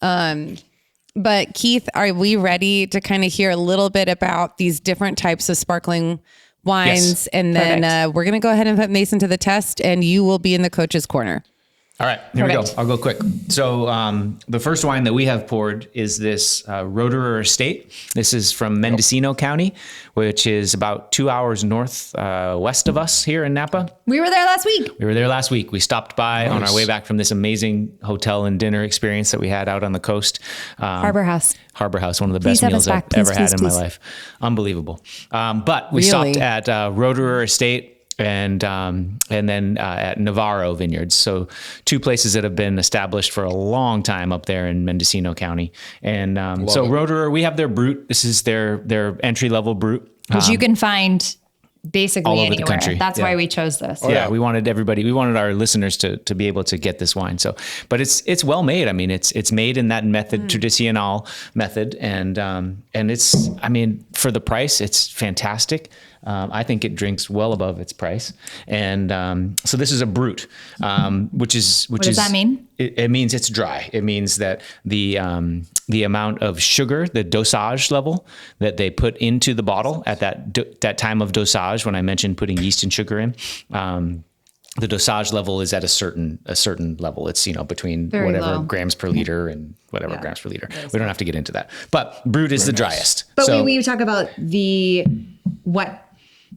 But Keith, are we ready to kind of hear a little bit about these different types of sparkling wines? Yes. And then we're going to go ahead and put Mason to the test, and you will be in the coach's corner. All right, here we go. Perfect. I'll go quick. So the first wine that we have poured is this Roederer Estate. This is from Mendocino County, which is about 2 hours north west of us here in Napa. We were there last week. We were there last week. We stopped by on our way back from this amazing hotel and dinner experience that we had out on the coast. Harbor House. Harbor House, one of the Please best have meals us I've back. Please, ever had please, in my please. life. Unbelievable. But we Really? stopped at Roederer Estate and then at Navarro Vineyards. So two places that have been established for a long time up there in Mendocino County. And so it. Roederer, we have their Brut. This is their entry-level Brut. Which you can find basically all over anywhere. the country. That's why we chose this. yeah. We wanted our listeners to be able to get this wine. So, but it's well made. I mean, it's made in that method, tradicional method. And it's, I mean, for the price, it's fantastic. I think it drinks well above its price. And so this is a brut, which is What does that mean? It means it's dry. It means that the amount of sugar, the dosage level that they put into the bottle at that time of dosage, when I mentioned putting yeast and sugar in, the dosage level is at a certain level. It's, between Very whatever low. grams per liter and whatever grams per liter. We don't have to get into that. But brut is the driest. But So- we talk about what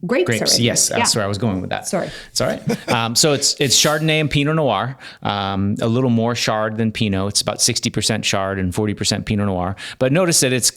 grapes are Grapes, in yes, this. that's where I was going with that. Sorry. It's all right. So it's Chardonnay and Pinot Noir, a little more Chard than Pinot. It's about 60% Chard and 40% Pinot Noir. But notice that it's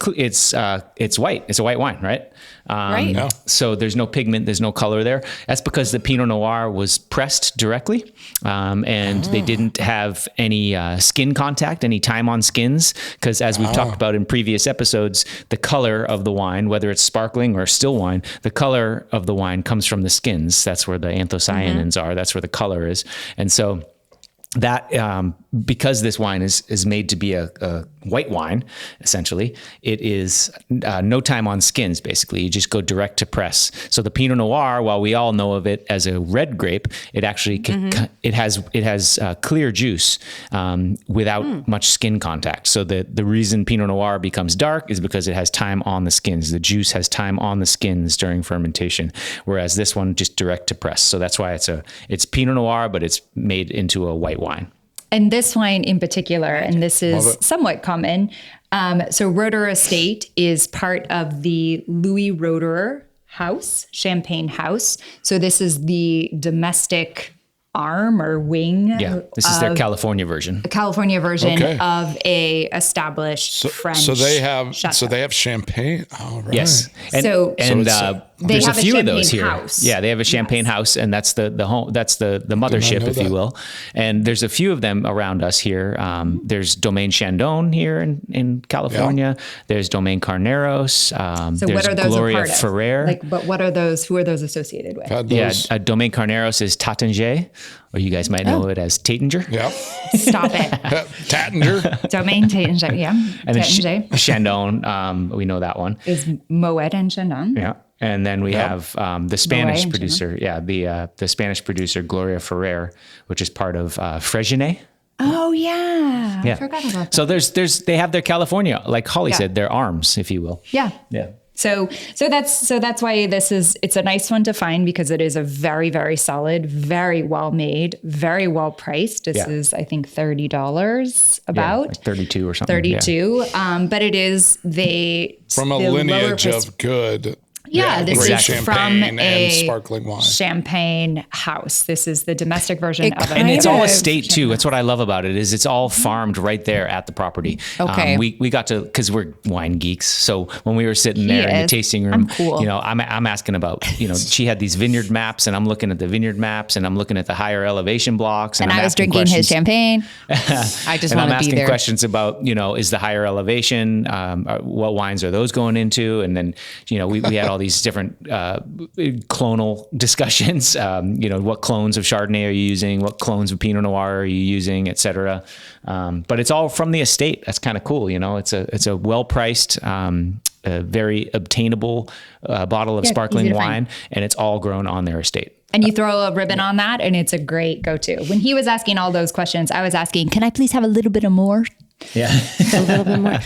white. It's a white wine, right? Right. Yeah. So there's no pigment, there's no color there. That's because the Pinot Noir was pressed directly, and they didn't have any skin contact, any time on skins. Because as we've talked about in previous episodes, the color of the wine, whether it's sparkling or still wine, the color of the wine comes from the skins. That's where the anthocyanins are. That's where the color is. And so that because this wine is made to be a white wine, essentially, it is no time on skins. Basically, you just go direct to press. So the Pinot Noir, while we all know of it as a red grape, it actually it has clear juice without much skin contact. So the reason Pinot Noir becomes dark is because it has time on the skins. The juice has time on the skins during fermentation, whereas this one just direct to press. So that's why it's Pinot Noir, but it's made into a white wine. And this wine in particular, and this is somewhat common. So Roederer Estate is part of the Louis Roederer house, Champagne house. So this is the domestic arm or wing. Yeah, this is their California version. A California version Okay. of a established French. So they have chateau. champagne. All right. Yes, and So- and They there's a have a few of those champagne here. house. Yeah, they have a champagne house, and that's the home. That's the mothership, know if you that. will. And there's a few of them around us here. There's Domaine Chandon here in California. There's Domaine Carneros. So there's what are those Gloria a part of? Ferrer. But what are those? Who are those associated with? Had Yeah, those. Domaine Carneros is Taittinger, or you guys might know it as Taittinger. Yep. Stop it. Tattinger. Domaine Taittinger, yeah. And then Taittinger Chandon, we know that one. is Moet and Chandon. Yeah. And then we have the Spanish Moët, producer. Yeah, the Spanish producer, Gloria Ferrer, which is part of Frégenet. Oh yeah. Yeah. I forgot about that. So they have their California, like Holly said, their arms, if you will. Yeah. Yeah. So that's why it's a nice one to find, because it is a very, very solid, very well made, very well priced. This Yeah. is, I think, $30 about. Like 32 or something. 32. But it is From a the lower lineage price- of good. Yeah, this great is champagne from and a sparkling wine. champagne house. This is the domestic version of it. And it's Kind all of. estate too. That's what I love about it, is it's all farmed right there at the property. Okay. We got to, because we're wine geeks. So when we were sitting there in the is. tasting room, I'm cool. I'm asking about, she had these vineyard maps, and I'm looking at the vineyard maps, and I'm looking at the higher elevation blocks, And I'm I was asking drinking his questions. champagne. I just And I'm want to be asking there. questions about, is the higher elevation, what wines are those going into? And then, we had all these different clonal discussions. What clones of Chardonnay are you using? What clones of Pinot Noir are you using, et cetera? But it's all from the estate. That's kind of cool. It's a well-priced, very obtainable bottle of Yeah, sparkling easy to find. wine, and it's all grown on their estate. And you throw a ribbon on that, and it's a great go-to. When he was asking all those questions, I was asking, can I please have a little bit of more? Yeah. A little bit more.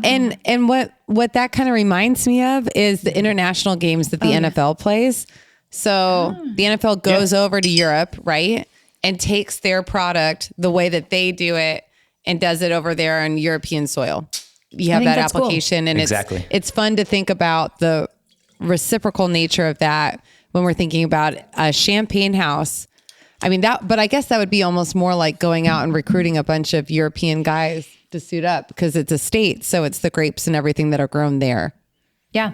And what that kind of reminds me of is the international games that the NFL plays. So the NFL goes over to Europe, right? And takes their product the way that they do it and does it over there on European soil. You have think that that's cool. application, and Exactly. it's fun to think about the reciprocal nature of that when we're thinking about a champagne house. I mean, but I guess that would be almost more like going out and recruiting a bunch of European guys to suit up, because it's a state. So it's the grapes and everything that are grown there. Yeah.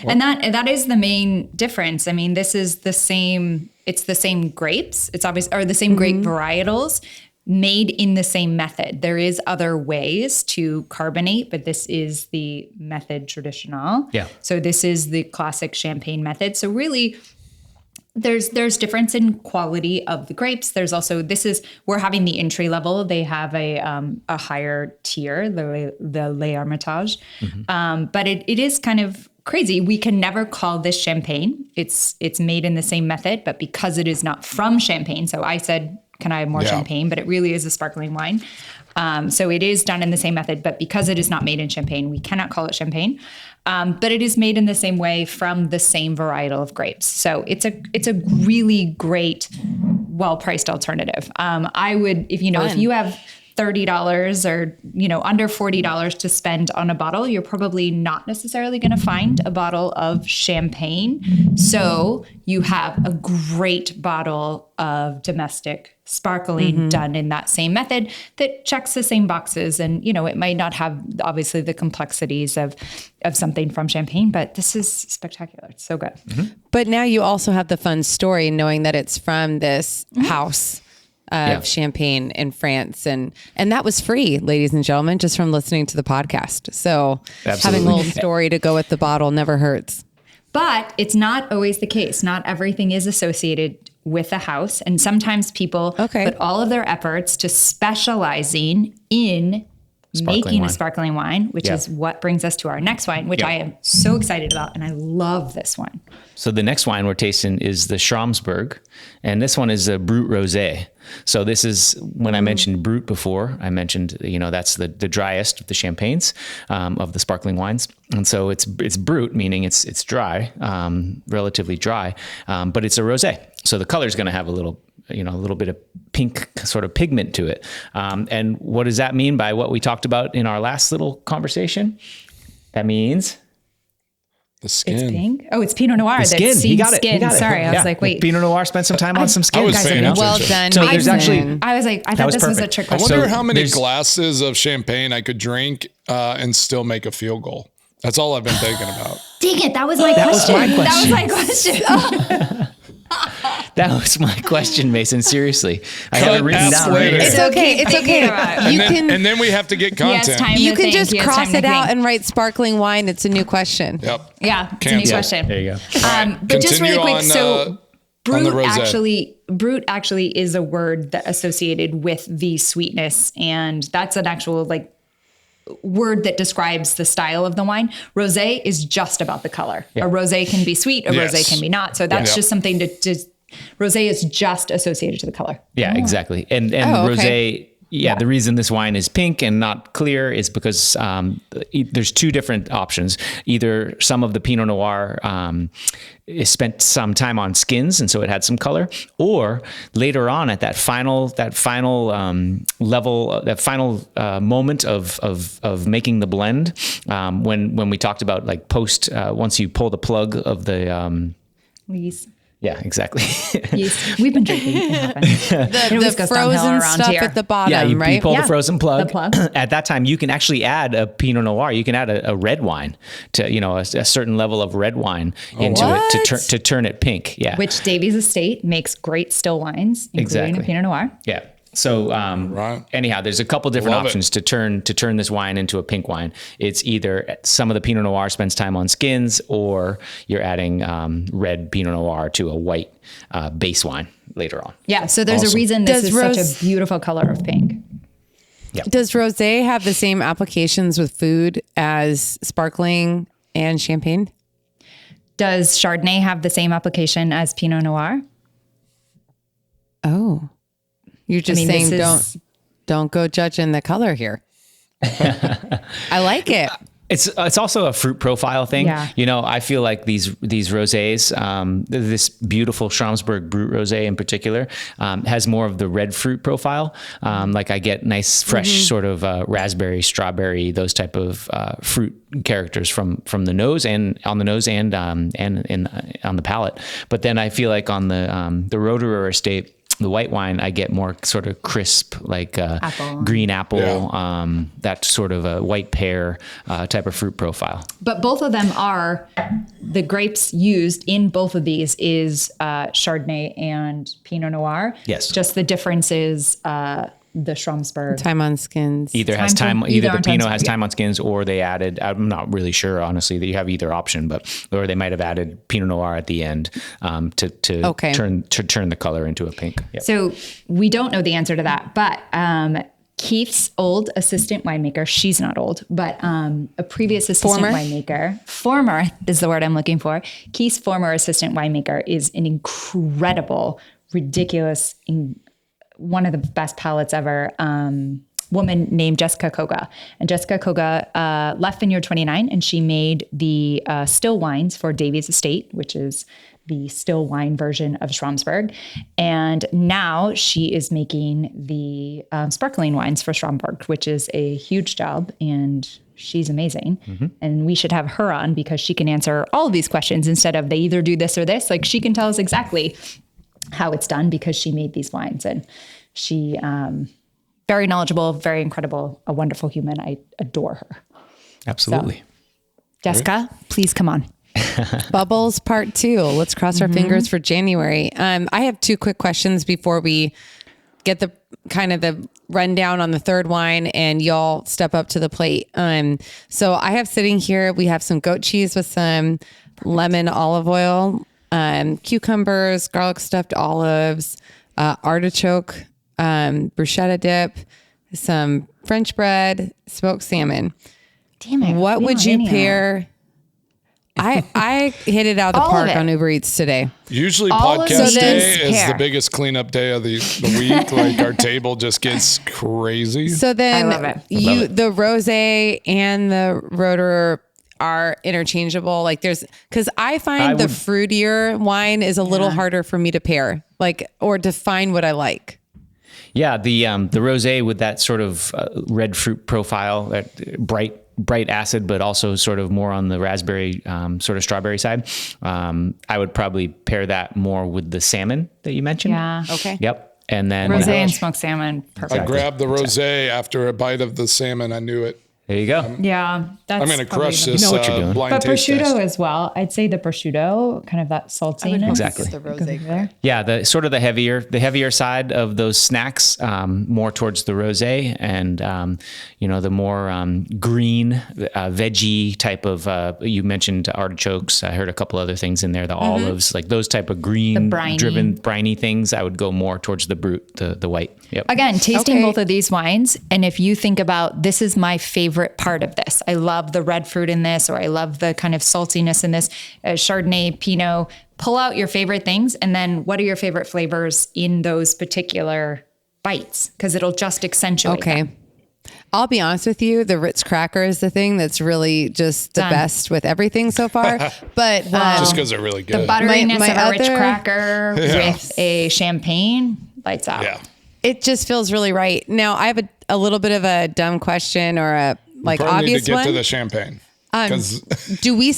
And that is the main difference. I mean, this is it's the same grapes. It's obvious, or the same grape varietals. made in the same method. There is other ways to carbonate, but this is the method traditional. Yeah. So this is the classic champagne method. So really, there's difference in quality of the grapes. There's also, we're having the entry level. They have a higher tier, the Les Hermitage. But it is kind of crazy. We can never call this champagne. It's made in the same method, but because it is not from Champagne. So I said, can I have more champagne? But it really is a sparkling wine. So it is done in the same method, but because it is not made in Champagne, we cannot call it champagne. But it is made in the same way from the same varietal of grapes. So it's a really great, well-priced alternative. I would, if you have $30 or, under $40 to spend on a bottle, you're probably not necessarily going to find a bottle of champagne. So you have a great bottle of domestic sparkling done in that same method that checks the same boxes. And, it might not have obviously the complexities of something from champagne, but this is spectacular. It's so good. But now you also have the fun story knowing that it's from this house of champagne in France. And that was free, ladies and gentlemen, just from listening to the podcast. So having a little story to go with the bottle never hurts. But it's not always the case. Not everything is associated with a house. And sometimes people put all of their efforts to specializing in making a sparkling wine, which is what brings us to our next wine, which I am so excited about. And I love this one. So the next wine we're tasting is the Schramsberg, and this one is a Brut Rosé. So this is, when I mentioned Brut before, I mentioned, that's the driest of the champagnes, of the sparkling wines. And so it's Brut, meaning it's dry, relatively dry, but it's a rosé. So the color is going to have a little bit of pink sort of pigment to it. And what does that mean by what we talked about in our last little conversation? That means the skin. It's pink. Oh, it's Pinot Noir. The skin. He got it. Sorry, I was like, wait. Pinot Noir spent some time on some skin. I was paying attention. Well done. So there's actually, I was like, I thought this was a trick I question. wonder how many glasses of champagne I could drink and still make a field goal. That's all I've been thinking about. Dang it, that was my question. That was my question. That was my question, Mason. Seriously, I have it written down right here. It's okay. It's okay. And then we have to get content. You can just cross it out and write sparkling wine. It's a new question. Yep. Yeah, it's a new question. There you go. But just really quick, so Brut Brut actually is a word that associated with the sweetness, and that's an actual word that describes the style of the wine. Rosé is just about the color. A rosé can be sweet, a rosé can be not. So that's just something rosé is just associated to the color. Yeah, exactly. And rosé, the reason this wine is pink and not clear is because there's two different options. Either some of the Pinot Noir is spent some time on skins, and so it had some color, or later on at that final level, that final moment of making the blend, when we talked about post once you pull the plug of the Please. Yeah, exactly. Yes. We've been drinking. The frozen stuff at the bottom, right? You pull the frozen plug. The plug. At that time, you can actually add a Pinot Noir. You can add a red wine to, a certain level of red wine into it to turn it pink. Yeah. Which Davies Estate makes great still wines, including a Pinot Noir. Yeah. So anyhow, there's a couple different options to turn this wine into a pink wine. It's either some of the Pinot Noir spends time on skins, or you're adding red Pinot Noir to a white base wine later on. Yeah, so there's a reason this is such a beautiful color of pink. Yeah. Does rosé have the same applications with food as sparkling and champagne? Does Chardonnay have the same application as Pinot Noir? Oh. You're just saying don't go judging the color here. I like it. It's also a fruit profile thing. Yeah. I feel like these rosés, this beautiful Schramsberg Brut Rosé in particular, has more of the red fruit profile. Like I get nice, fresh sort of raspberry, strawberry, those type of fruit characters from the nose and on the nose and on the palate. But then I feel like on the Roederer estate, the white wine, I get more sort of crisp, like green apple, that sort of a white pear type of fruit profile. But both of them are, the grapes used in both of these is Chardonnay and Pinot Noir. Yes. Just the difference is the Schramsberg. Time on skins. Either Time has to- time, either either on the Pinot time- has time on skins, or they added. I'm not really sure, honestly, that you have either option, or they might have added Pinot Noir at the end to turn the color into a pink. Yep. So we don't know the answer to that, but Keith's old assistant winemaker, she's not old, but a previous assistant winemaker, former is the word I'm looking for. Keith's former assistant winemaker is an incredible, ridiculous, one of the best palates ever, woman named Jessica Koga. And Jessica Koga left Vineyard 29, and she made the still wines for Davies Estate, which is the still wine version of Schramsberg. And now she is making the sparkling wines for Schramsberg, which is a huge job, and she's amazing. And we should have her on because she can answer all of these questions instead of they either do this or this. Like, she can tell us exactly how it's done because she made these wines, and she very knowledgeable, very incredible, a wonderful human. I adore her. Absolutely. So, Jessica, please come on. Bubbles part 2. Let's cross our fingers for January. I have 2 quick questions before we get the kind of the rundown on the third wine and y'all step up to the plate. So I have sitting here, we have some goat cheese with some lemon olive oil, cucumbers, garlic stuffed olives, artichoke, bruschetta dip, some French bread, smoked salmon. Damn it. What would you pair? I hit it out of the All park of it. on Uber Eats today. Usually All of podcast those day is pair. the biggest cleanup day of the week. Like, our table just gets crazy. So then I love it. the rosé and the rotor are interchangeable. Like, because I find the fruitier wine is a little harder for me to pair, like, or define what I like. Yeah, the rosé with that sort of red fruit profile, that bright acid, but also sort of more on the raspberry, sort of strawberry side. I would probably pair that more with the salmon that you mentioned. Yeah. Okay. Yep. And then Rosé and smoked salmon. Perfect. I grabbed the rosé after a bite of the salmon. I knew it. there you go. Yeah. That's I'm going to probably crush the- this know what you're doing. blind But taste prosciutto test. as well. I'd say the prosciutto, kind of that saltiness. Exactly. The Goes rosé. there. Yeah, the sort of the heavier side of those snacks, more towards the rosé, and the more green, veggie type of. You mentioned artichokes. I heard a couple other things in there. The olives, like those type of green, driven, briny things. I would go more towards the brute, the white. Yep. Again, tasting Okay. both of these wines, and if you think about this is my favorite part of this. I love the red fruit in this, or I love the kind of saltiness in this. Chardonnay, Pinot. Pull out your favorite things, and then what are your favorite flavors in those particular bites? Because it'll just accentuate. Okay. them. I'll be honest with you. The Ritz cracker is the thing that's really just the Done. best with everything so far. But Just because they're really good. The butteriness My of a rich other- cracker with a champagne, lights out. Yeah. it just feels really right. Now I have a little bit of a dumb question or a like Probably need obvious to get one. to the champagne. 'Cause do we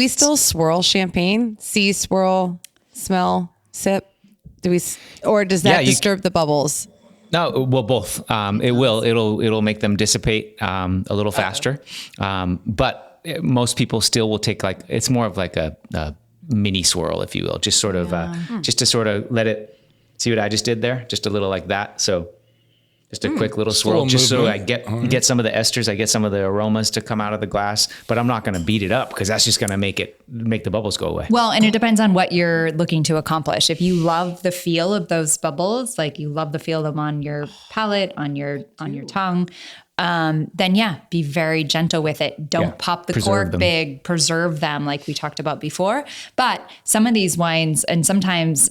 still swirl champagne? See, swirl, smell, sip. Or does that Yeah, disturb the bubbles? No, well, both. It'll make them dissipate a little faster. But most people still will take it's more of like a mini swirl, if you will, just sort of, just to sort of let it, see what I just did there? Just a little like that. So just a quick little swirl, little just so I movement. get some of the esters, I get some of the aromas to come out of the glass, but I'm not going to beat it up because that's just going to make the bubbles go away. Well, and it depends on what you're looking to accomplish. If you love the feel of those bubbles, like you love the feel of them on your palate, on your tongue, then yeah, be very gentle with it. Don't pop the preserve cork them. big, preserve them like we talked about before. But some of these wines, and sometimes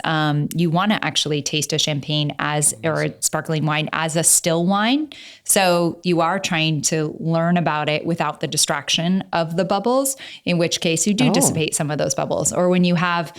you want to actually taste a champagne or a sparkling wine as a still wine. So you are trying to learn about it without the distraction of the bubbles, in which case you do dissipate some of those bubbles. Or when you have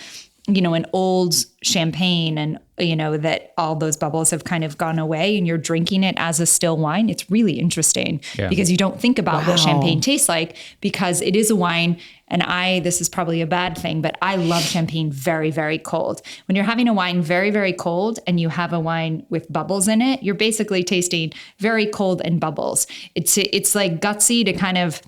an old champagne and, that all those bubbles have kind of gone away and you're drinking it as a still wine, it's really interesting because you don't think about what champagne tastes like because it is a wine. And this is probably a bad thing, but I love champagne very, very cold. When you're having a wine very, very cold and you have a wine with bubbles in it, you're basically tasting very cold and bubbles. It's like gutsy to kind of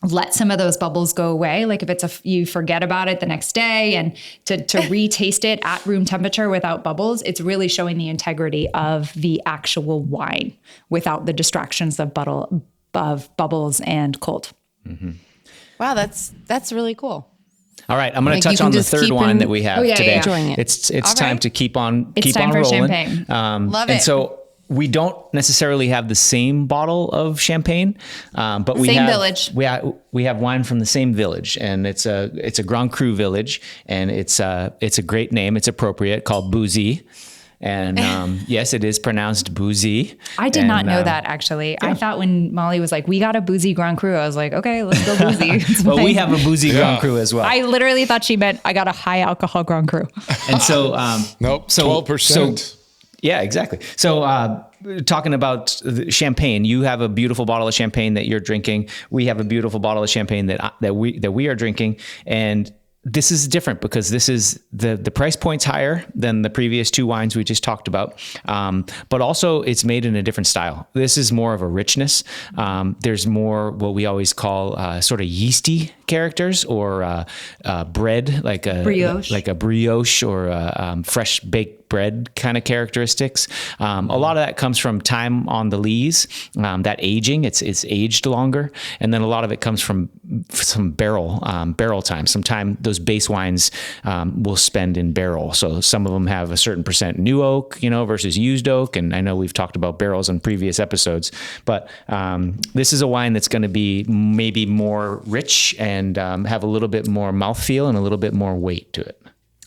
let some of those bubbles go away. Like if you forget about it the next day, and to retaste it at room temperature without bubbles, it's really showing the integrity of the actual wine without the distractions of bubbles and cold. Mm-hmm. Wow, that's really cool. All right, I'm going to touch on the third wine that we have today. Enjoying it. It's time to keep on time for rolling. champagne. Love it. And so we don't necessarily have the same bottle of champagne, but we have village. We have wine from the same village, and it's a Grand Cru village, and it's a great name. It's appropriate, called Bouzy. And yes, it is pronounced Bouzy. I did not know that, actually. Yeah. I thought when Molly was like, we got a Bouzy Grand Cru, I was like, okay, let's go Bouzy. Well, we have a Bouzy Grand Cru as well. I literally thought she meant I got a high alcohol Grand Cru. And so, nope, 12%. Yeah, exactly. So, talking about the champagne, you have a beautiful bottle of champagne that you're drinking. We have a beautiful bottle of champagne that we are drinking, and this is different because this is the price point's higher than the previous two wines we just talked about. But also it's made in a different style. This is more of a richness. There's more what we always call sort of yeasty characters, or bread, like a brioche or a fresh baked bread kind of characteristics. A lot of that comes from time on the lees, that aging. It's aged longer, and then a lot of it comes from some barrel time. Sometime those base wines will spend in barrel. So some of them have a certain percent new oak, versus used oak. And I know we've talked about barrels in previous episodes, but this is a wine that's going to be maybe more rich and have a little bit more mouthfeel and a little bit more weight to it.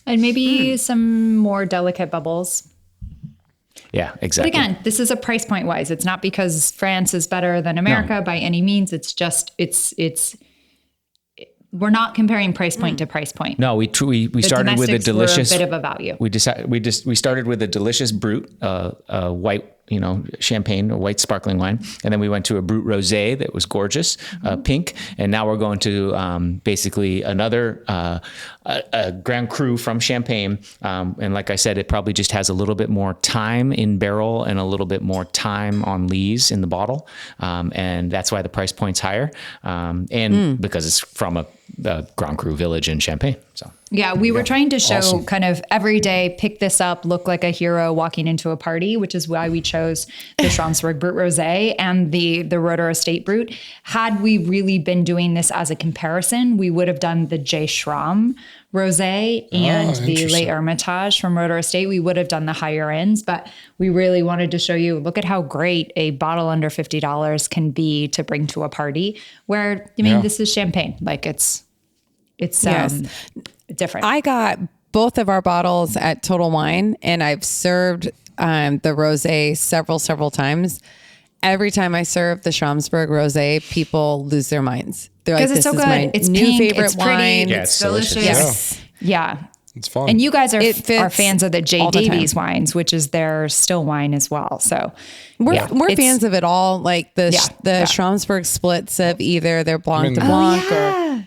And maybe some more delicate bubbles. Yeah, exactly. But again, this is a price point wise. It's not because France is better than America by any means. It's just, we're not comparing price point to price point. No, we started with a delicious, were a bit of a value. We started with a delicious Brut, white, champagne, or white sparkling wine. And then we went to a Brut rosé that was gorgeous, pink. And now we're going to basically another a Grand Cru from Champagne. And like I said, it probably just has a little bit more time in barrel and a little bit more time on lees in the bottle. And that's why the price point's higher. And because it's from a Grand Cru village in Champagne. So. Yeah, we were trying to show kind of every day, pick this up, look like a hero walking into a party, which is why we chose the Schramsberg Brut Rosé and the Roeder Estate Brut. Had we really been doing this as a comparison, we would have done the J. Schram Rosé and the Les Hermitage from Roeder Estate. We would have done the higher ends, but we really wanted to show you, look at how great a bottle under $50 can be to bring to a party where, this is champagne. Like it's different. I got both of our bottles at Total Wine, and I've served the rosé several times. Every time I serve the Schramsberg rosé, people lose their minds. They're like, it's "This so is good. my It's new pink, favorite it's pretty, wine." it's delicious. Yes. Yeah. It's fun. And you guys are fits fans of the J. all the Davies time. wines, which is their still wine as well. So We're fans of it all, like the Schramsberg splits of either their Blanc de Blanc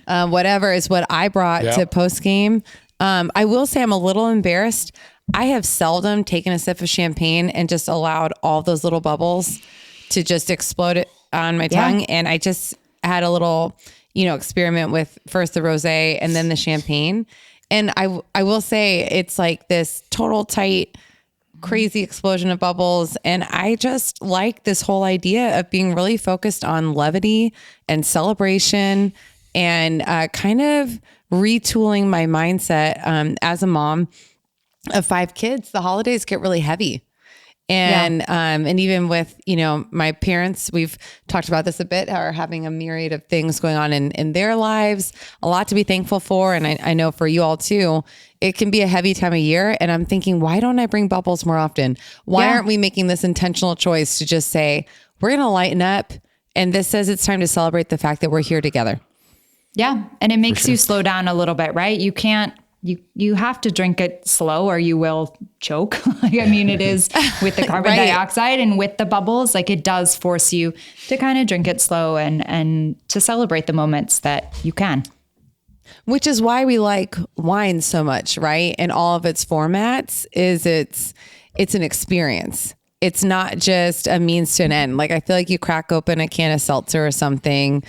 or whatever is what I brought to post game. I will say I'm a little embarrassed. I have seldom taken a sip of champagne and just allowed all those little bubbles to just explode it on my tongue. And I just had a little, experiment with first the rosé and then the champagne. And I will say it's like this total tight, crazy explosion of bubbles. And I just like this whole idea of being really focused on levity and celebration and kind of retooling my mindset. As a mom of 5 kids, the holidays get really heavy. And even with, my parents, we've talked about this a bit, are having a myriad of things going on in their lives, a lot to be thankful for. And I know for you all too, it can be a heavy time of year. And I'm thinking, why don't I bring bubbles more often? Why aren't we making this intentional choice to just say, we're going to lighten up. And this says it's time to celebrate the fact that we're here together. Yeah. And it makes you slow down a little bit, right? You can't, you have to drink it slow or you will choke. It is with the carbon dioxide and with the bubbles, like it does force you to kind of drink it slow and to celebrate the moments that you can. Which is why we like wine so much, right? And all of its formats is it's an experience. It's not just a means to an end. Like I feel like you crack open a can of seltzer or something,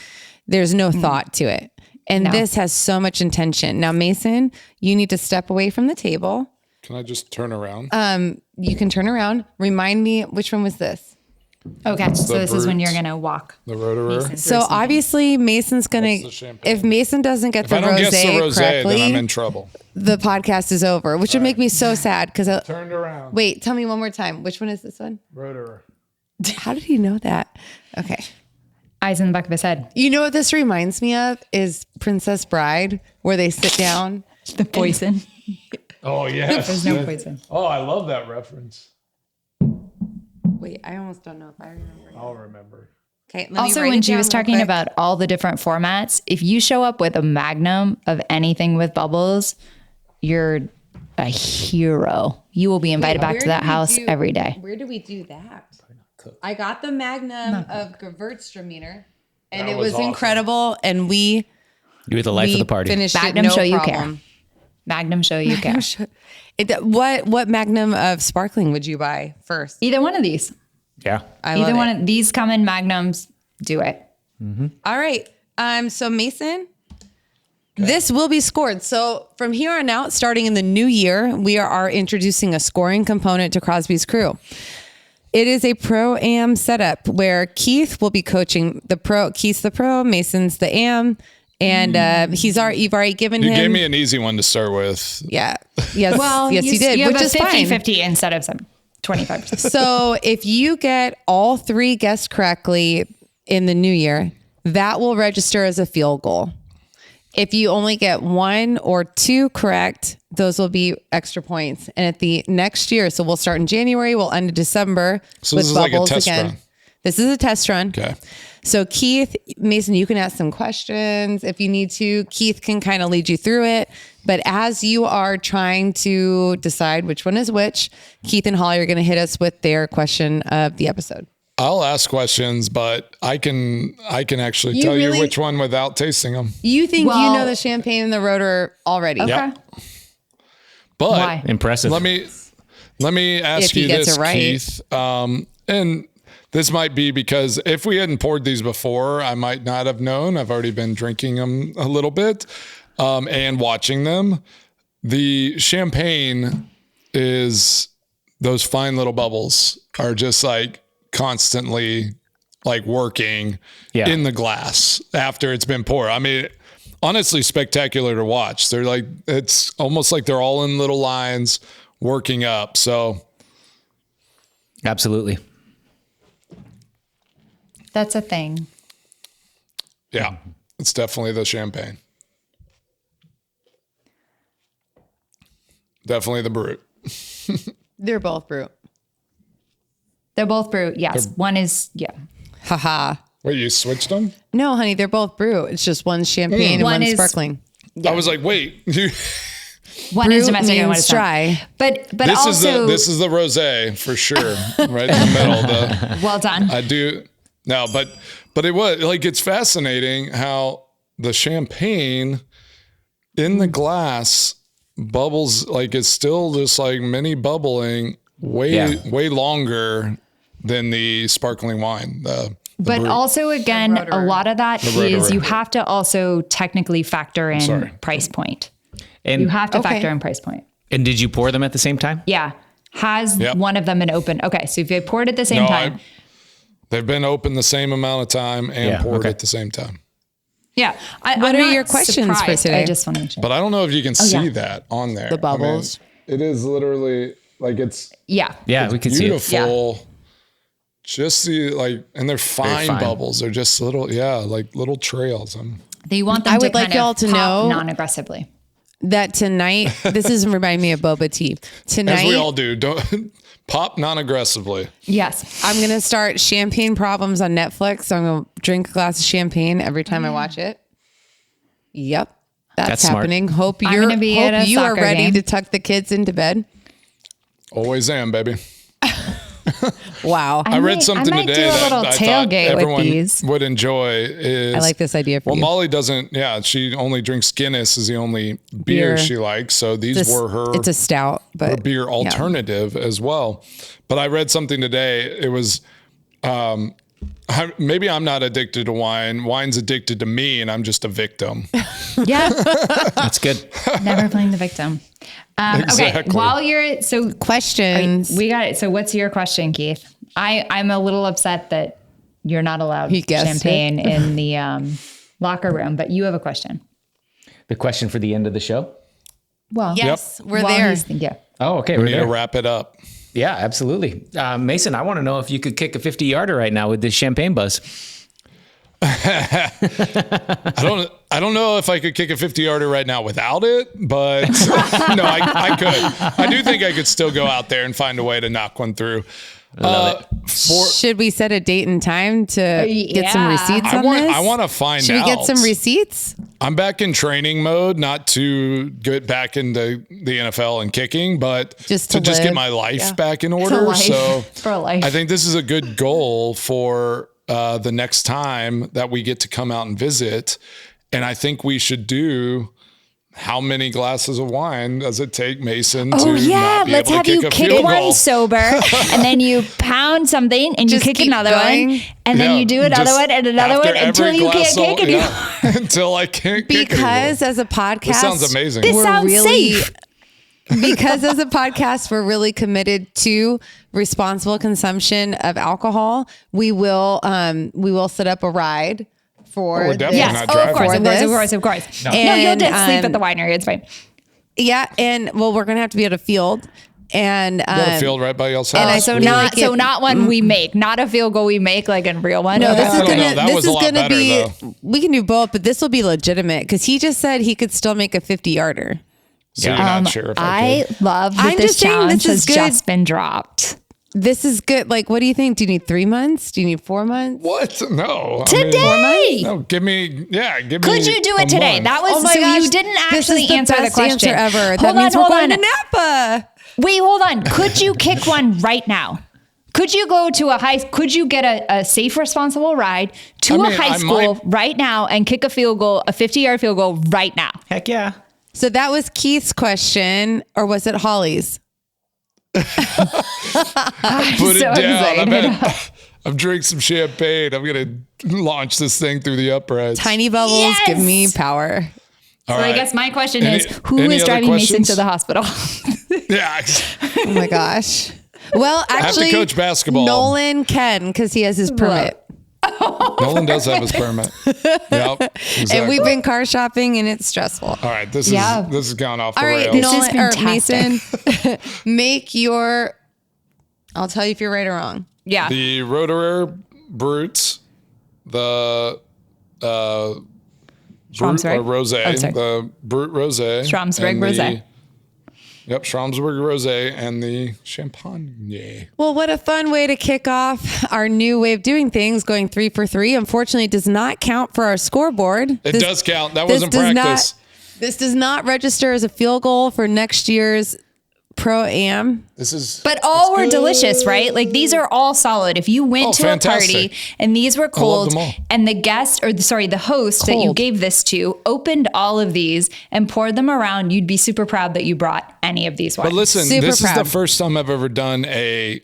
There's no thought to it. And No. this has so much intention. Now, Mason, you need to step away from the table. Can I just turn around? You can turn around. Remind me, which one was this? Okay. So this is when brute. you're going to walk. The rotorer. So obviously Mason's going That's the to, champagne. if Mason doesn't get If the I don't guess the rosé rosé, then I'm correctly, in trouble. the podcast is over, which would make me so sad. Because Turned around. wait, tell me one more time. Which one is this one? Rotorer. How did he know that? Okay. Eyes in the back of his head. You know what this reminds me of is Princess Bride, where they sit down. The poison. Oh, yes. There's no poison. Oh, I love that reference. Wait, I almost don't know if I remember. I'll remember. Okay. Also, when she was talking about all the different formats, if you show up with a magnum of anything with bubbles, you're a hero. You will be invited back to that house every day. Where do we do that? I got the Magnum of Gewürztraminer, and it was awesome. incredible. And we You were the life of the party. finished Magnum it, no show you problem. care. Magnum show you care. What Magnum of sparkling would you buy first? Either one of these. Yeah. I love Either one it. of these come in magnums. Do it. All right. So Mason, this will be scored. So from here on out, starting in the new year, we are introducing a scoring component to Crosby's Crew. It is a pro-am setup where Keith will be coaching the pro. Keith's the pro, Mason's the am, and you've already given You him. gave me an easy one to start with. Yeah. Yes. Well, yes, you did, You which have is a fine. 50-50 instead of 25%. So if you get all three guessed correctly in the new year, that will register as a field goal. If you only get one or two correct, those will be extra points. And at the next year, so we'll start in January, we'll end in December So with this is like a bubbles test again. run. This is a test run. Okay. So Keith, Mason, you can ask some questions if you need to. Keith can kind of lead you through it. But as you are trying to decide which one is which, Keith and Holly are going to hit us with their question of the episode. I'll ask questions, but I can actually You tell really- you which one without tasting them. You think you Well- know the champagne and the rotor already. Okay. Yep. But Why? Impressive. let me ask If he you gets this, it right. Keith. And this might be because if we hadn't poured these before, I might not have known. I've already been drinking them a little bit and watching them. The champagne is those fine little bubbles are just like constantly like working Yeah. in the glass after it's been poured. I mean, honestly, spectacular to watch. They're like, it's almost like they're all in little lines working up. So Absolutely. That's a thing. yeah, it's definitely the champagne. Definitely the brute. They're both brute. They're both brute. Yes. One is, yeah. Haha. Wait, you switched them? No, honey, they're both brute. It's just one's champagne and One one's is- sparkling. I was like, wait, you, One is Brute domestic and one means is not. dry. But this also, is the rosé for sure, right in the middle. well done. I do no, but it was like it's fascinating how the champagne in the glass bubbles like it's still just like mini bubbling way longer than the sparkling wine. The But brute. also, again, a rotor. lot of that is rotor. you have to also technically factor in Sorry. price point. And You have to Okay. factor in price point. and did you pour them at the same time? Yeah. Has Yep. one of them been open? Okay. So if they poured at the same time. they've been open the same amount of time and Yeah, poured okay. at the same time. Yeah. What I'm are not your questions for surprised. today? I just want to mention. But I don't know if you can see yeah. that on there. The bubbles. I mean, it is literally like it's Yeah. Yeah, we can see it. beautiful. Just the like, and they're fine, fine. bubbles. They're just little, like little trails. They want them I to would like kind y'all of to pop know- non-aggressively. That tonight, this is reminding me of boba tea. Tonight, As we all do. Don't pop non-aggressively. Yes. I'm going to start Champagne Problems on Netflix. So I'm going to drink a glass of champagne every time I watch it. Yep. That's smart. happening. Hope I'm you're gonna be at a you are soccer ready game. to tuck the kids into bed. Always am, baby. Wow. I read might- something I might today do a that little I thought tailgate with everyone these. would enjoy. Is I like this idea for Well, you. Molly doesn't. Yeah, she only drinks Guinness. Is the only beer Beer. she likes. So these This- were her. it's a stout, but a beer alternative as well. But I read something today. It was maybe I'm not addicted to wine. Wine's addicted to me, and I'm just a victim. Yeah. That's good. Never playing the victim. Exactly. Okay. While you're Questions. we got it. So what's your question, Keith? I'm a little upset that you're not allowed He guessed champagne in the locker room, but you have a question. The question for the end of the show? Well, Yes, we're while there. he's thinking- Oh, okay. We We're need to there. wrap it up. Yeah, absolutely. Mason, I want to know if you could kick a 50-yarder right now with this champagne buzz. I don't know if I could kick a 50-yarder right now without it, but no, I could. I do think I could still go out there and find a way to knock one through. Should we set a date and time to get some Yeah. receipts on this? I want to find out. Should we get some receipts? I'm back in training mode, not to get back into the NFL and kicking, but Just to to just get live. my life back in order. life. So For life. I think this is a good goal for the next time that we get to come out and visit. And I think we should do, how many glasses of wine does it take Mason to Oh yeah, not be let's able have to you kick a kick field one goal? sober, and then you pound something, and you Just kick keep another going. one, and then Yeah, you do another just one and another after one until every you glass can't kick of- anymore. until I can't kick anymore. Because as a podcast, This sounds amazing. This we're sounds really, safe. because as a podcast, we're really committed to responsible consumption of alcohol. We will set up a ride for Oh, we're definitely this. not Yes, of driving. course, For of course, this. of course, of course. No, And, you'll just sleep at the winery. It's fine. Yeah, and well, we're gonna have to be at a field, and Got a field right by y'all's house. and I So feel not like so it- not one we make, not a field goal we make like a real one. No, this I is don't know. gonna. That This was a is lot gonna better, be. though. We can do both, but this will be legitimate because he just said he could still make a 50-yarder. So you're not sure if I could. love that I'm this just saying challenge this is has good. just been dropped. This is good. Like, what do you think? Do you need 3 months? Do you need 4 months? What? No. Today. No, give me. Could you do it today? That was Oh my so gosh, you didn't this is actually the answer the best question answer ever. Hold That means we're going on. to Napa. Wait, hold on. Could you kick one right now? Could you go to could you get a safe, responsible ride to I a mean, high I school might- right now and kick a field goal, a 50-yard field goal right now? Heck yeah. So that was Keith's question, or was it Holly's? Put so it down. excited. I'm drinking some champagne. I'm gonna launch this thing through the uprights. Tiny bubbles Yes! give me power. All So I right. guess my question Any- is, who any is other driving Mason questions? to the hospital? Yeah. Oh my gosh. Well, have to actually, coach basketball. Nolan can because he has his permit. Nolan does have his permit. Yep. Exactly. And we've been car shopping and it's stressful. All right. This Yeah. has gone off the All right, rails. This has Nolan been or Mason, make your. I'll tell you if you're right or wrong. Yeah. The Roederer Brut, the Brut Schramsberg. or Rosé, Oh, sorry. the Brut Rosé, Schramsberg and the- Rosé. Yep, Schramsberg Rosé and the Champagne. Well, what a fun way to kick off our new way of doing things, going 3 for 3. Unfortunately, it does not count for our scoreboard. It does count. That this wasn't does practice. This does not register as a field goal for next year's Pro-Am. This is. But all were good. delicious, right? Like these are all solid. If you went Oh, to fantastic. a party and these were love cold them all. and the the host that you Cold. gave this to opened all of these and poured them around, you'd be super proud that you brought any of these wines. But listen, Super this is proud. the first time I've ever done a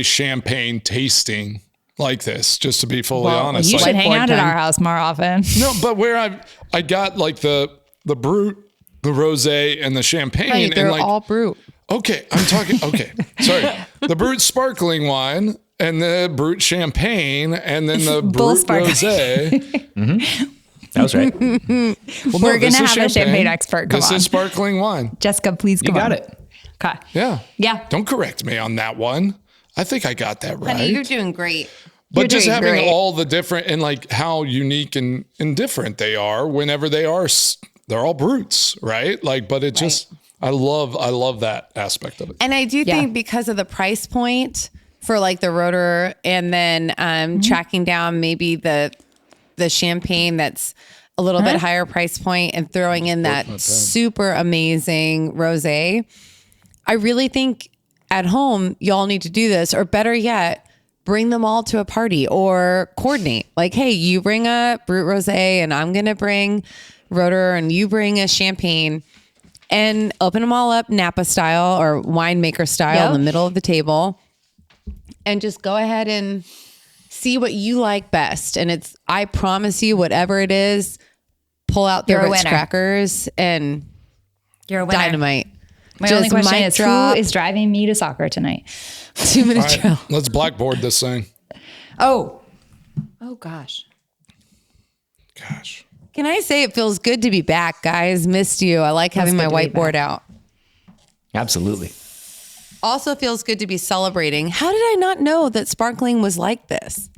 champagne tasting like this. Just to be fully honest, you Like- should hang Whiteboard out at time. our house more often. No, but where I got like the Brut, the Rosé, and the Champagne, Right, and they're like all brute. okay, I'm talking. Okay, sorry, the Brut sparkling wine and the Brut Champagne, and then the Brut sparkling. Rosé. That was right. Well, We're this gonna is have a champagne expert come This on. is sparkling wine. Jessica, please You come got on. it. Okay. Yeah. Yeah. Don't correct me on that one. I think I got that right. Honey, you're doing great. But You're just doing having great. all the different and like how unique and different they are whenever they are, they're all brutes, right? Like, but it just, I love that aspect of it. And I do think because of the price point for like the rotor and then tracking down maybe the champagne that's a little bit higher price point and throwing in that super amazing rosé. I really think at home y'all need to do this, or better yet, bring them all to a party or coordinate. Like, hey, you bring a Brut Rosé and I'm going to bring rotor and you bring a champagne. And open them all up Napa style or winemaker style in the middle of the table. And just go ahead and see what you like best. And I promise you, whatever it is, pull out the You're a Ritz winner. crackers and You're a winner. dynamite. My Just only question mic is, drop. who is driving me to soccer tonight? 2-minute All right, drill. let's blackboard this thing. Oh gosh. Gosh. Can I say it feels good to be back, guys? Missed you. I like having my good to be whiteboard back. out. Absolutely. Also feels good to be celebrating. How did I not know that sparkling was like this?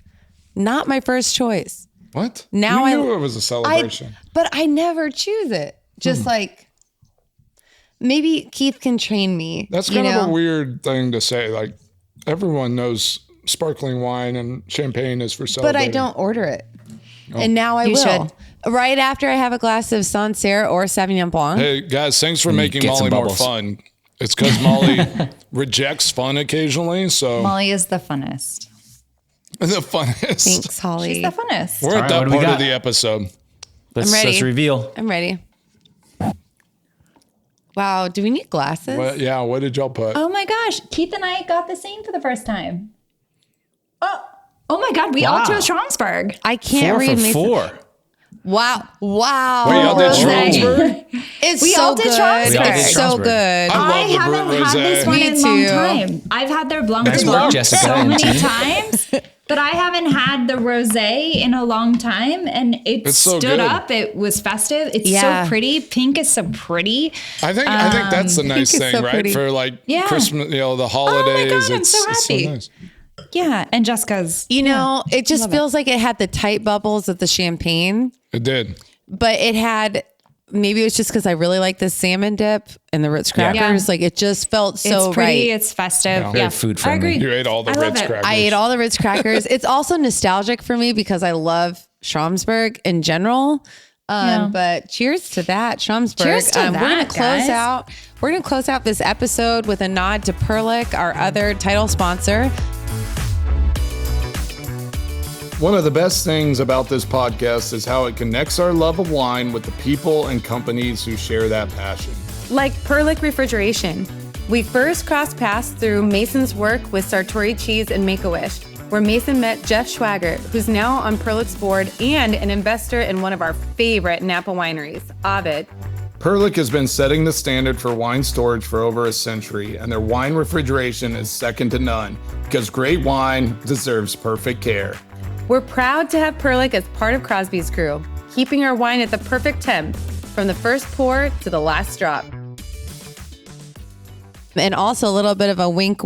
Not my first choice. What? Now you I- knew it was a celebration. But I never choose it. Just like maybe Keith can train me. That's you kind of know? a weird thing to say. Like everyone knows sparkling wine and champagne is for But celebrating. I don't order it. And now I You will. should. Right after I have a glass of Sancerre or Sauvignon Blanc. Hey guys, thanks for making get some Molly more bubbles. fun. It's because Molly rejects fun occasionally. So Molly is the funnest. the funnest. Thanks, Holly. She's the funnest. We're All at right, that what do we part of got? the episode. Let's, I'm ready. let's reveal. I'm ready. Wow. Do we need glasses? What did y'all put? Oh my gosh. Keith and I got the same for the first time. Oh my God. We all Wow. chose Stromsburg. I can't 4 read for Mason. 4. Wow. Wow. Wait, y'all did Rosé. Stromsburg? It's We so all did good. Stromsburg. We all did It's so Stromsburg. good. I love I the haven't Brut had this Rosé. one Me in a long too. time. I've had their Blanc Nice de work, Blanc Jessica so and many team. times, but I haven't had the rosé in a long time, and it It's so stood good. up. It was festive. It's Yeah. so pretty. Pink is so pretty. I think that's the nice it's thing, so right? pretty. For like Yeah. Christmas, the holidays. I'm so it's happy. nice. Yeah, and Jessica's. You know, it just feels like it had the tight bubbles of the champagne, It did. but it had, maybe it was just because I really like the salmon dip and the Ritz crackers. Yeah. Like it just felt so It's pretty. right. It's festive. Very Yeah, food I friendly. agree. You ate all the I love Ritz it. crackers. I ate all the Ritz crackers. It's also nostalgic for me because I love Stromsburg in general. Yeah. But cheers to that, Stromsburg. Cheers to We're gonna that, close guys. out. We're gonna close out this episode with a nod to Perlick, our other title sponsor. One of the best things about this podcast is how it connects our love of wine with the people and companies who share that passion. Like Perlick Refrigeration. We first crossed paths through Mason's work with Sartori Cheese and Make-A-Wish, where Mason met Jeff Schwager, who's now on Perlick's board and an investor in one of our favorite Napa wineries, Ovid. Perlick has been setting the standard for wine storage for over a century, and their wine refrigeration is second to none because great wine deserves perfect care. We're proud to have Perlick as part of Crosby's crew, keeping our wine at the perfect temp, from the first pour to the last drop. And also a little bit of a wink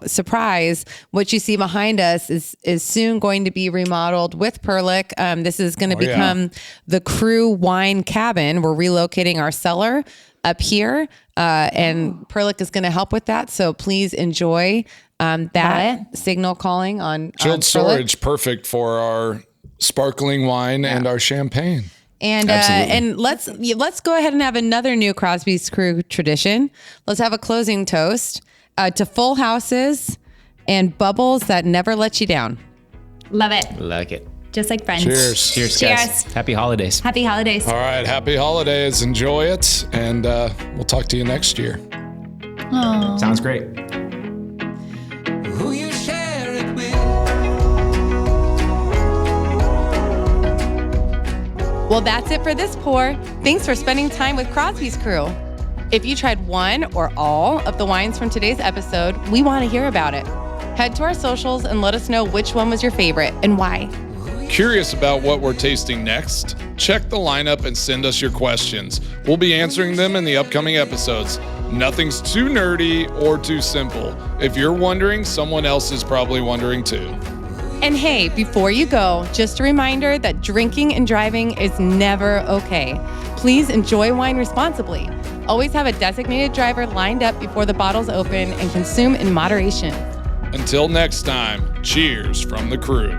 surprise. What you see behind us is soon going to be remodeled with Perlick. This is going to become the Crew Wine Cabin. We're relocating our cellar up here, and Perlick is going to help with that. So please enjoy that signal calling on Chilled Perlick. storage, perfect for our sparkling wine and our champagne. And let's go ahead and have another new Crosby's Crew tradition. Let's have a closing toast to full houses and bubbles that never let you down. Love it. Like it. Just like friends. Cheers. Cheers, Cheers. guys. Happy holidays. Happy holidays. All right, happy holidays. Enjoy it, and we'll talk to you next year. Sounds great. Who you share it with? Well, that's it for this pour. Thanks for spending time with Crosby's Crew. If you tried one or all of the wines from today's episode, we want to hear about it. Head to our socials and let us know which one was your favorite and why. Curious about what we're tasting next? Check the lineup and send us your questions. We'll be answering them in the upcoming episodes. Nothing's too nerdy or too simple. If you're wondering, someone else is probably wondering too. And hey, before you go, just a reminder that drinking and driving is never okay. Please enjoy wine responsibly. Always have a designated driver lined up before the bottles open and consume in moderation. Until next time, cheers from the crew.